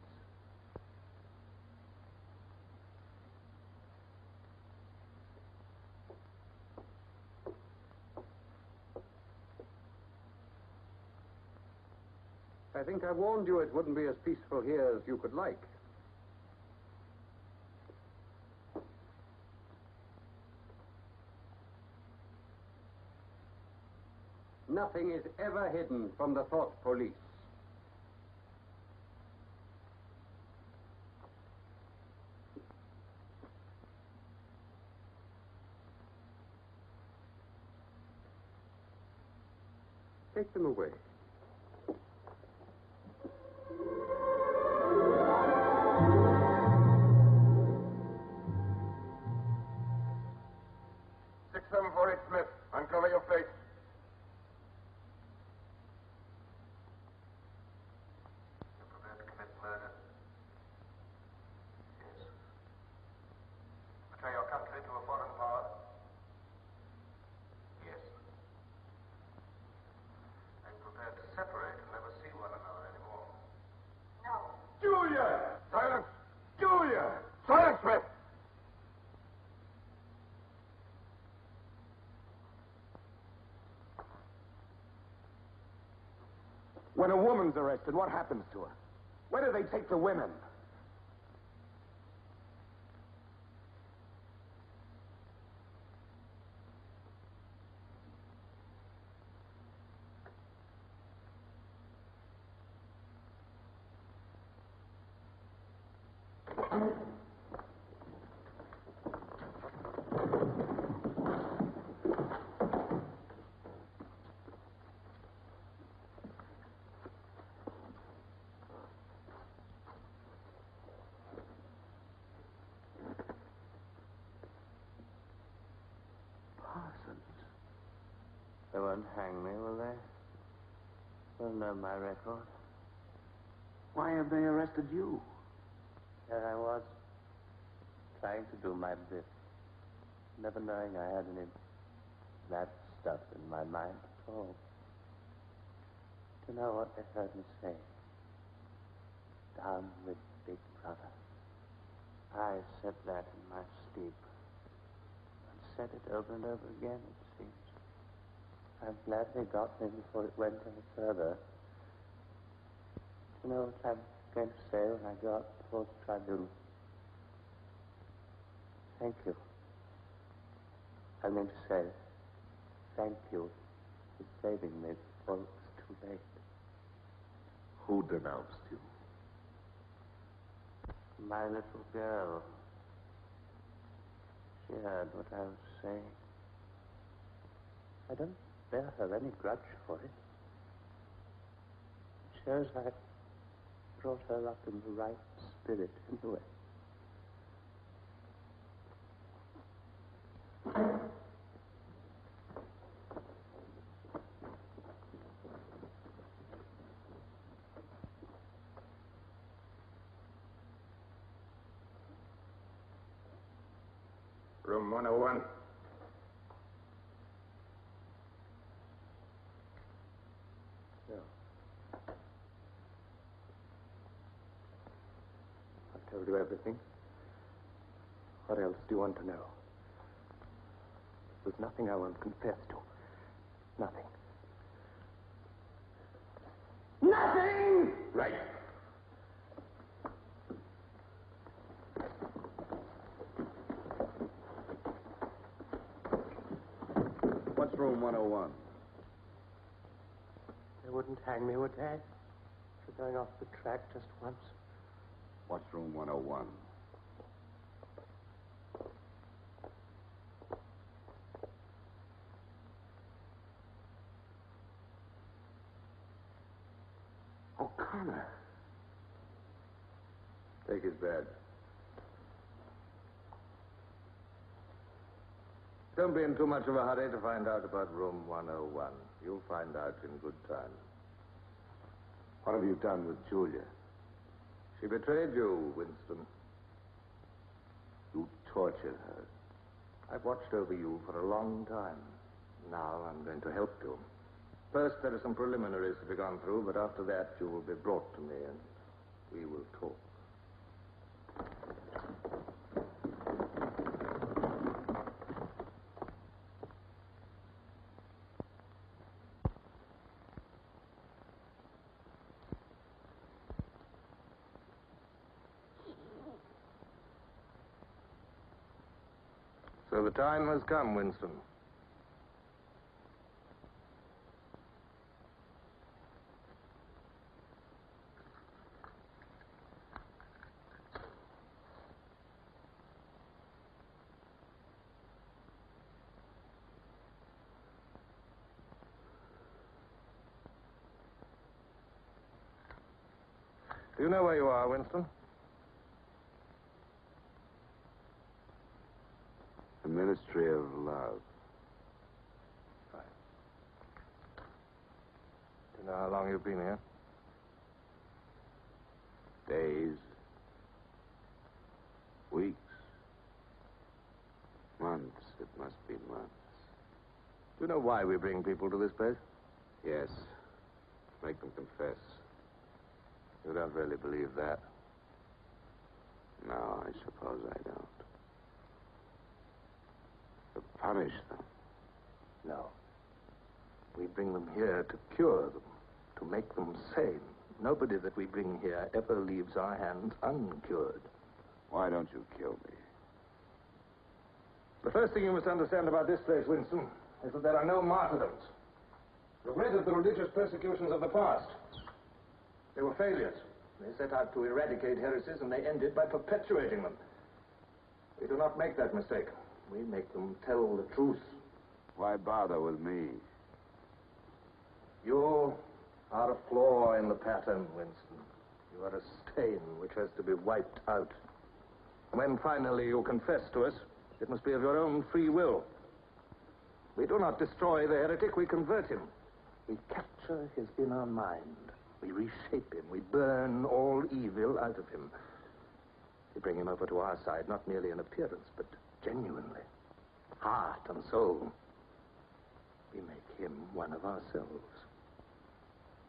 Speaker 8: I think I warned you it wouldn't be as peaceful here as you could like. Nothing is ever hidden from the thought police. Take them away.
Speaker 2: Smith, uncover your face.
Speaker 6: You're prepared to commit murder? Yes. Betray your country to a foreign power? Yes. Are you prepared to separate and never see one another anymore?
Speaker 5: No.
Speaker 2: Julia! Silence! Julia! Silence, Smith!
Speaker 12: When a woman's arrested, what happens to her? Where do they take the women?
Speaker 6: They won't hang me, will they? They'll know my record.
Speaker 12: Why have they arrested you?
Speaker 6: There I was, trying to do my bit, never knowing I had any bad stuff in my mind at all. Do you know what they heard me say? Down with Big Brother. I said that in my sleep, and said it over and over again, it seems. I'm glad they got me before it went any further. Do you know what I'm going to say when I go up before the tribunal? Thank you. I'm going to say thank you for saving me before it was too late.
Speaker 12: Who denounced you?
Speaker 6: My little girl. She heard what I was saying. I don't bear her any grudge for it. It shows I brought her up in the right spirit anyway.
Speaker 2: Room 101.
Speaker 6: I've told you everything. What else do you want to know? There's nothing I won't confess to. Nothing.
Speaker 2: Nothing! Right.
Speaker 8: What's room 101?
Speaker 6: They wouldn't hang me, would they? For going off the track just once.
Speaker 8: What's room 101?
Speaker 12: O'Connor. bed. Don't be in too much of a hurry to find out about room 101. You'll find out in good time.
Speaker 17: What have you done with Julia?
Speaker 12: She betrayed you, Winston.
Speaker 17: You tortured her.
Speaker 12: I've watched over you for a long time. Now I'm going to help you. First, there are some preliminaries to be gone through, but after that, you will be brought to me and we will talk. So the time has come, Winston. Do you know where you are, Winston?
Speaker 17: The Ministry of Love.
Speaker 12: Right. Do you know how long you've been here?
Speaker 17: Days. Weeks. Months. It must be months.
Speaker 12: Do you know why we bring people to this place?
Speaker 17: Yes. Make them confess.
Speaker 12: You don't really believe that?
Speaker 17: No, I suppose I don't. To punish them.
Speaker 12: No. We bring them here to cure them, to make them sane. Nobody that we bring here ever leaves our hands uncured.
Speaker 17: Why don't you kill me?
Speaker 12: The first thing you must understand about this place, Winston, is that there are no martyrdoms. You've read of the religious persecutions of the past. They were failures. They set out to eradicate heresies, and they ended by perpetuating them. We do not make that mistake. We make them tell the truth.
Speaker 17: Why bother with me?
Speaker 12: You are a flaw in the pattern, Winston. You are a stain which has to be wiped out. When finally you confess to us, it must be of your own free will. We do not destroy the heretic, we convert him. We capture his inner mind. We reshape him. We burn all evil out of him. We bring him over to our side, not merely in appearance, but genuinely. Heart and soul. We make him one of ourselves.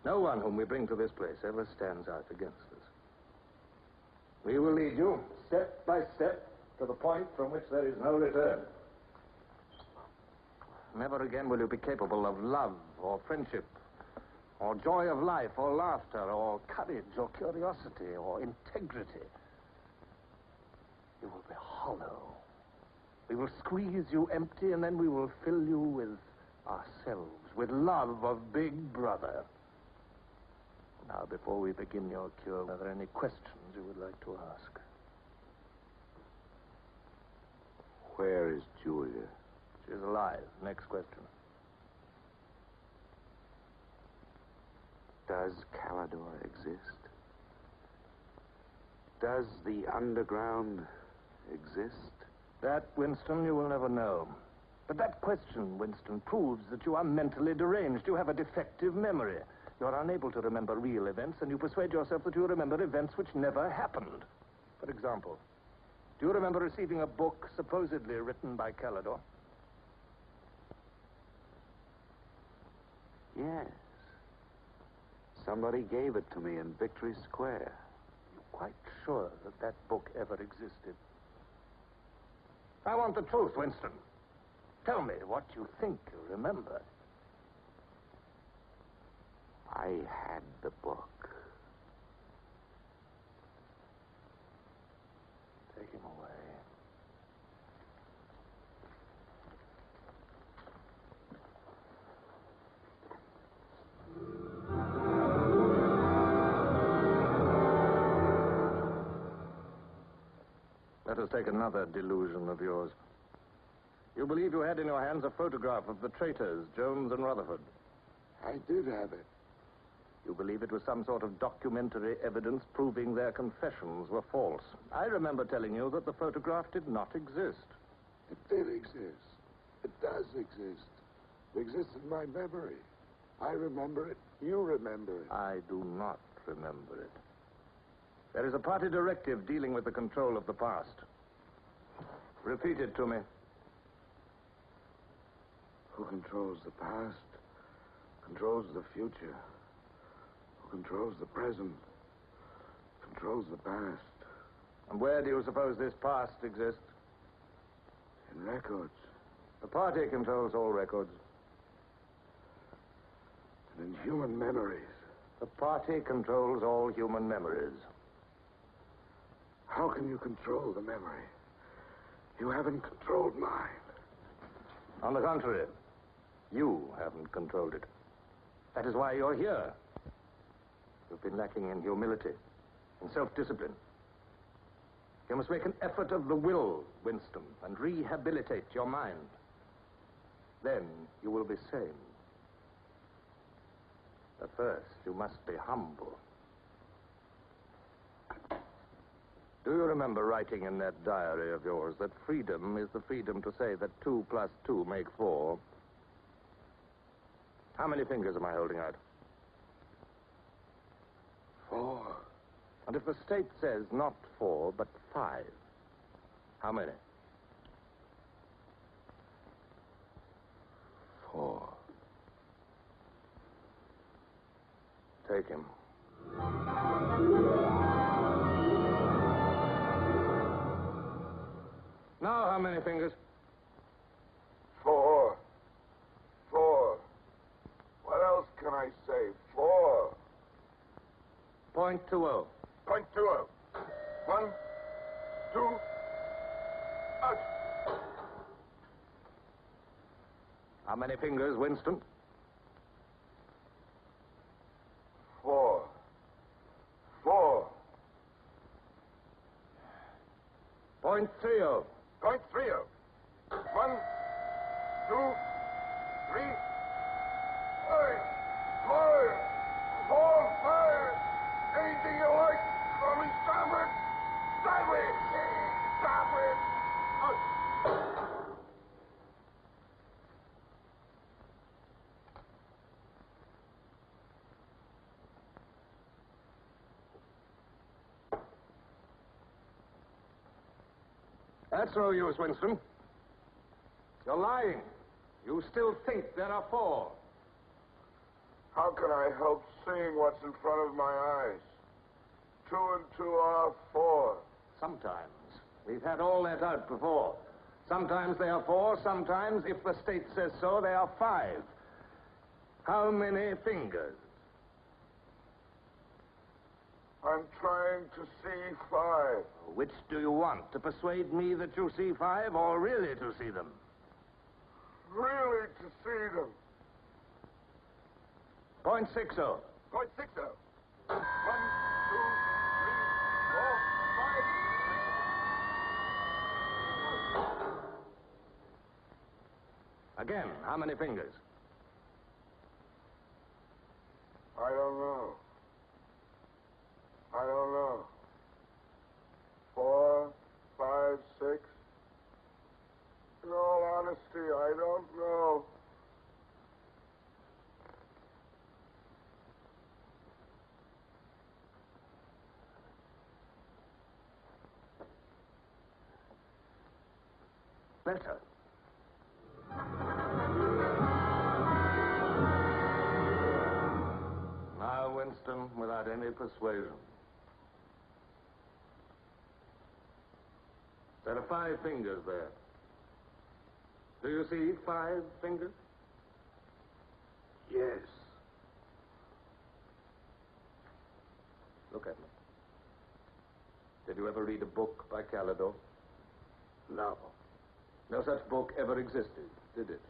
Speaker 12: No one whom we bring to this place ever stands out against us. We will lead you, step by step, to the point from which there is no return. Never again will you be capable of love or friendship, or joy of life, or laughter, or courage, or curiosity, or integrity. You will be hollow. We will squeeze you empty, and then we will fill you with ourselves, with love of Big Brother. Now, before we begin your cure, are there any questions you would like to ask?
Speaker 17: Where is Julia?
Speaker 12: She's alive. Next question.
Speaker 17: Does Calidor exist? Does the underground exist?
Speaker 12: That, Winston, you will never know. But that question, Winston, proves that you are mentally deranged. You have a defective memory. You are unable to remember real events, and you persuade yourself that you remember events which never happened. For example, do you remember receiving a book supposedly written by Calidor?
Speaker 17: Yes. Somebody gave it to me in Victory Square.
Speaker 12: You're quite sure that that book ever existed? I want the truth, Winston. Tell me what you think you remember.
Speaker 17: I had the book.
Speaker 12: Take him away. Let us take another delusion of yours. You believe you had in your hands a photograph of the traitors, Jones and Rutherford.
Speaker 17: I did have it.
Speaker 12: You believe it was some sort of documentary evidence proving their confessions were false. I remember telling you that the photograph did not exist.
Speaker 20: It did exist. It does exist. It exists in my memory. I remember it. You remember it.
Speaker 12: I do not remember it. There is a party directive dealing with the control of the past. Repeat it to me.
Speaker 20: Who controls the past controls the future. Who controls the present controls the past.
Speaker 12: And where do you suppose this past exists?
Speaker 20: In records.
Speaker 12: The party controls all records.
Speaker 20: And in human memories.
Speaker 12: The party controls all human memories.
Speaker 20: How can you control the memory? You haven't controlled mine.
Speaker 12: On the contrary, you haven't controlled it. That is why you're here. You've been lacking in humility, in self-discipline. You must make an effort of the will, Winston, and rehabilitate your mind. Then you will be sane. But first, you must be humble. Do you remember writing in that diary of yours that freedom is the freedom to say that 2 plus 2 make 4? How many fingers am I holding out?
Speaker 20: 4.
Speaker 12: And if the state says not 4, but 5, how many?
Speaker 20: 4.
Speaker 12: Take him. Now, how many fingers?
Speaker 20: 4. 4. What else can I say? 4.
Speaker 12: .20.
Speaker 20: .20. 1, 2, out.
Speaker 12: How many fingers, Winston?
Speaker 20: 4. 4.
Speaker 12: .30.
Speaker 20: 0.30. 1, 2, 3, 4, 5. Anything you like. Call me starboard. Sideways. Starboard.
Speaker 12: That's no use, Winston. You're lying. You still think there are 4.
Speaker 20: How can I help seeing what's in front of my eyes? 2 and 2 are 4.
Speaker 12: Sometimes. We've had all that out before. Sometimes they are 4, sometimes, if the state says so, they are 5. How many fingers?
Speaker 20: I'm trying to see 5.
Speaker 12: Which do you want? To persuade me that you see 5 or really to see them?
Speaker 20: Really to see them.
Speaker 12: .60.
Speaker 20: 0.60. 1, 2, 3, 4, 5.
Speaker 12: Again, how many fingers?
Speaker 20: I don't know. I don't know. 4, 5, 6. In all honesty, I don't know.
Speaker 12: Better. Now, Winston, without any persuasion. There are 5 fingers there. Do you see 5 fingers?
Speaker 20: Yes.
Speaker 12: Look at me. Did you ever read a book by Calidore?
Speaker 20: No.
Speaker 12: No such book ever existed, did it?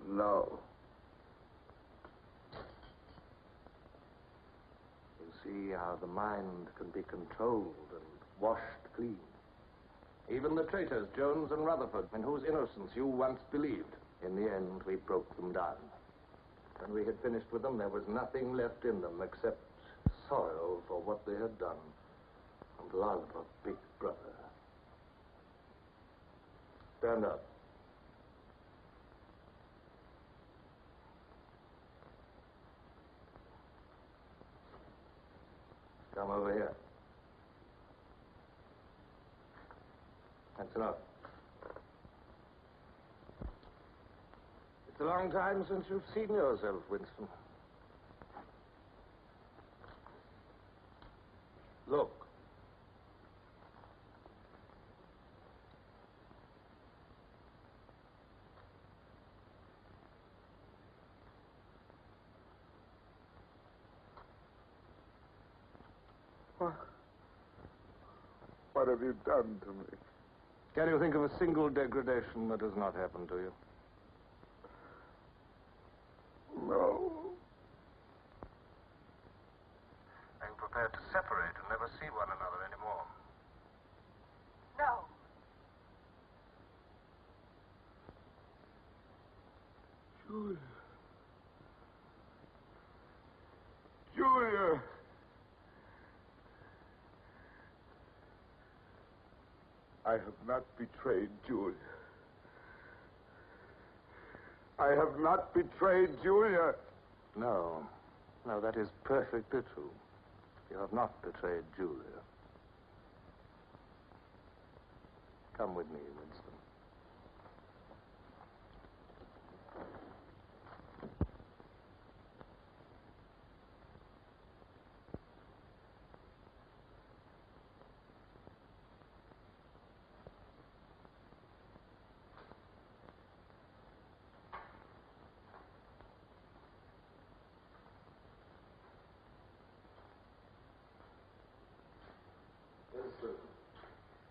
Speaker 20: No.
Speaker 12: You see how the mind can be controlled and washed clean. Even the traitors, Jones and Rutherford, in whose innocence you once believed, in the end, we broke them down. When we had finished with them, there was nothing left in them except sorrow for what they had done and love of Big Brother. Stand up. Come over here. That's enough. It's a long time since you've seen yourself, Winston. Look.
Speaker 20: What have you done to me?
Speaker 12: Can you think of a single degradation that has not happened to you?
Speaker 20: No.
Speaker 12: Are you prepared to separate and never see one another anymore?
Speaker 3: No.
Speaker 20: Julia. Julia. I have not betrayed Julia. I have not betrayed Julia.
Speaker 12: No. No, that is perfectly true. You have not betrayed Julia. Come with me, Winston.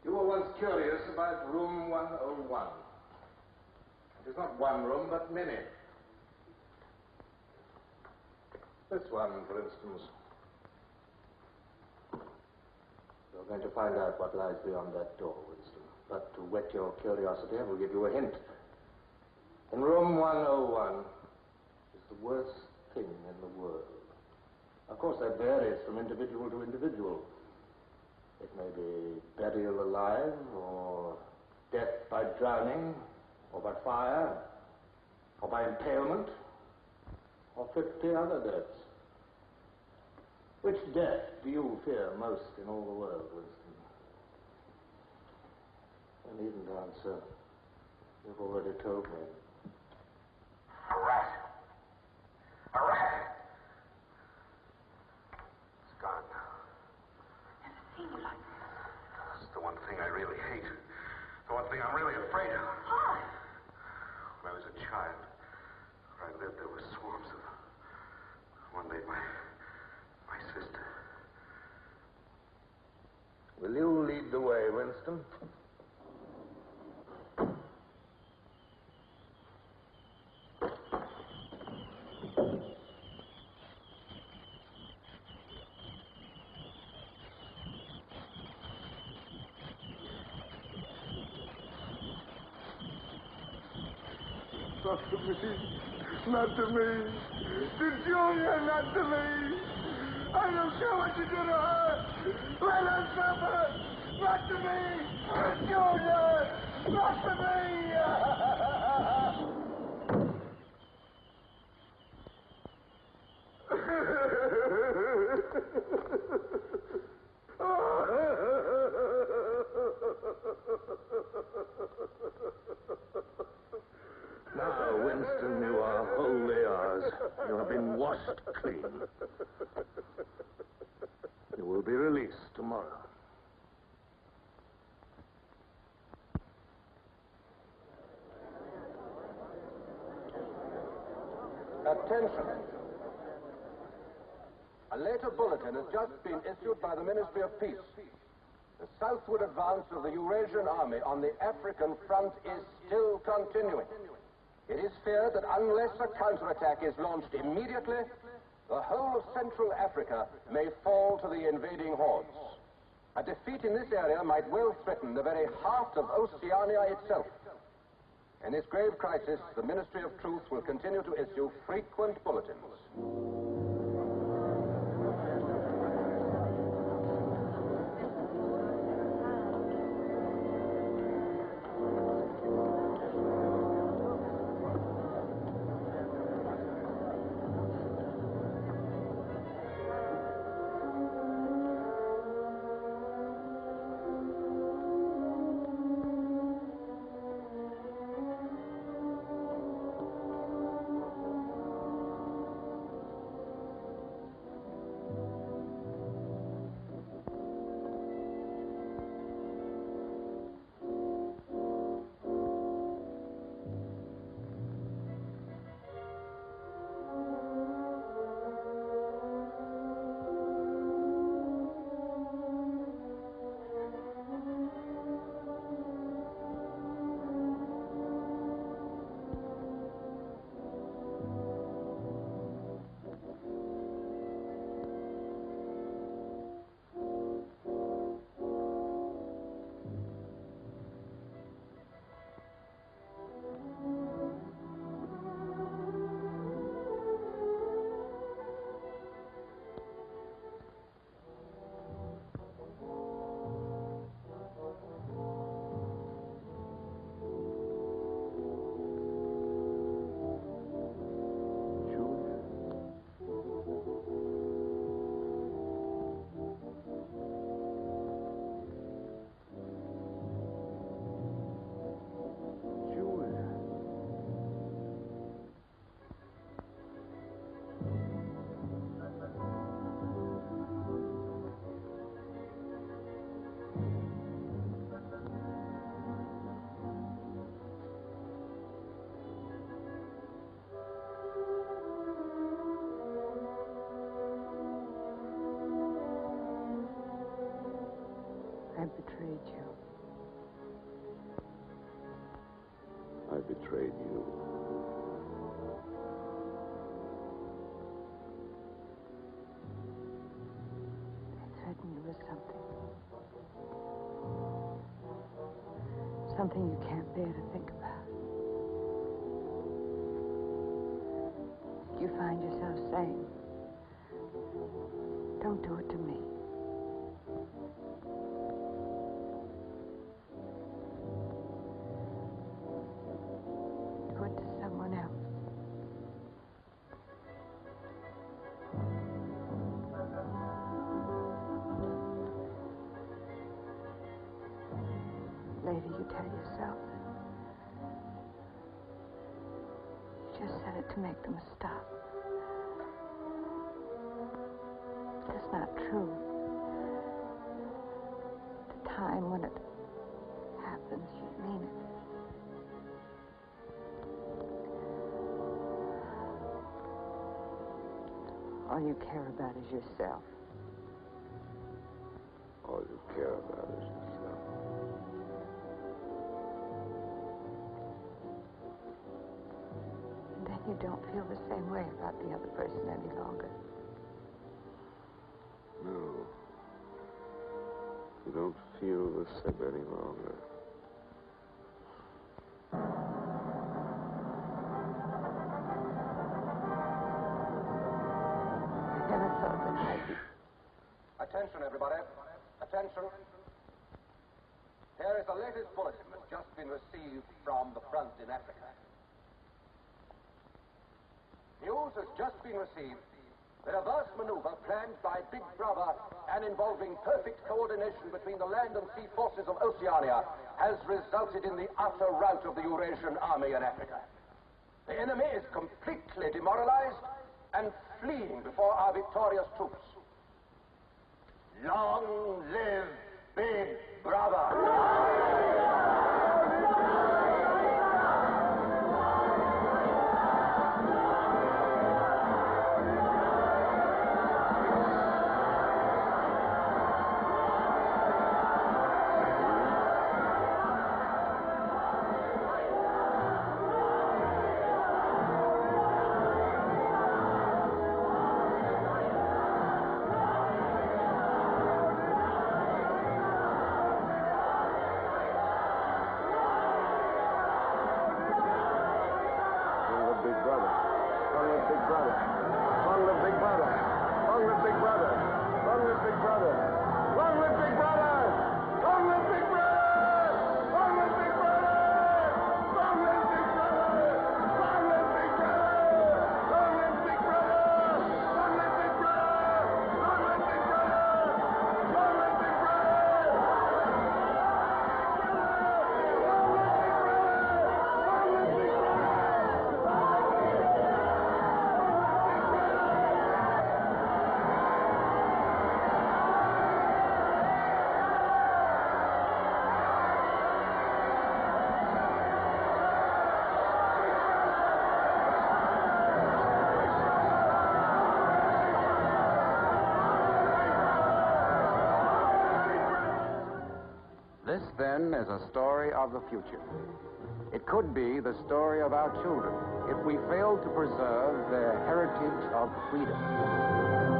Speaker 12: You were once curious about room 101. It is not one room, but many. This one, for instance. You're going to find out what lies beyond that door, Winston. But to whet your curiosity, I will give you a hint. In room 101 is the worst thing in the world. Of course, that varies from individual to individual. It may be burial alive, or death by drowning, or by fire, or by impalement, or 50 other deaths. Which death do you fear most in all the world, Winston? You needn't answer. You've already told me.
Speaker 20: A rat. A rat. It's gone now. It's the one thing I really hate. The one thing I'm really afraid of.
Speaker 9: Why?
Speaker 20: When I was a child, where I lived, there were swarms of them. One day, my sister.
Speaker 12: Will you lead the way, Winston?
Speaker 20: Not to me. Not to me. To Julia, not to me. I don't care what you do to her. Let her suffer. Not to me. To Julia. Not to me.
Speaker 12: Now, Winston, you are wholly ours. You have been washed clean. You will be released tomorrow.
Speaker 7: Attention. A later bulletin has just been issued by the Ministry of Peace. The southward advance of the Eurasian army on the African front is still continuing. It is feared that unless a counterattack is launched immediately, the whole of Central Africa may fall to the invading hordes. A defeat in this area might well threaten the very heart of Oceania itself. In this grave crisis, the Ministry of Truth will continue to issue frequent bulletins.
Speaker 9: I betrayed you.
Speaker 17: I betrayed you.
Speaker 9: I threatened you with something. Something you can't bear to think about. You find yourself saying, don't do it to me. Do it to someone else. Later, you tell yourself you just said it to make them stop. That's not true. The time when it happens, you mean it. All you care about is yourself.
Speaker 17: All you care about is yourself.
Speaker 9: And then you don't feel the same way about the other person any longer.
Speaker 17: No. You don't feel the same any longer.
Speaker 9: I never thought that I'd be...
Speaker 7: Attention, everybody. Attention. Here is the latest bulletin that's just been received from the front in Africa. News has just been received that a vast maneuver planned by Big Brother and involving perfect coordination between the land and sea forces of Oceania has resulted in the utter rout of the Eurasian army in Africa. The enemy is completely demoralized and fleeing before our victorious troops. Long live Big Brother!
Speaker 2: brother. Long live Big Brother. Long live Big Brother. Long live Big Brother. Long live Big Brother. Long live Big Brother. Long live Big Brother. Long live Big Brother. Long live Big Brother. Long live Big Brother. Long live Big Brother. Long live Big Brother. Long live Big Brother. Long live Big Brother.
Speaker 1: This, then, is a story of the future. It could be the story of our children if we fail to preserve their heritage of freedom.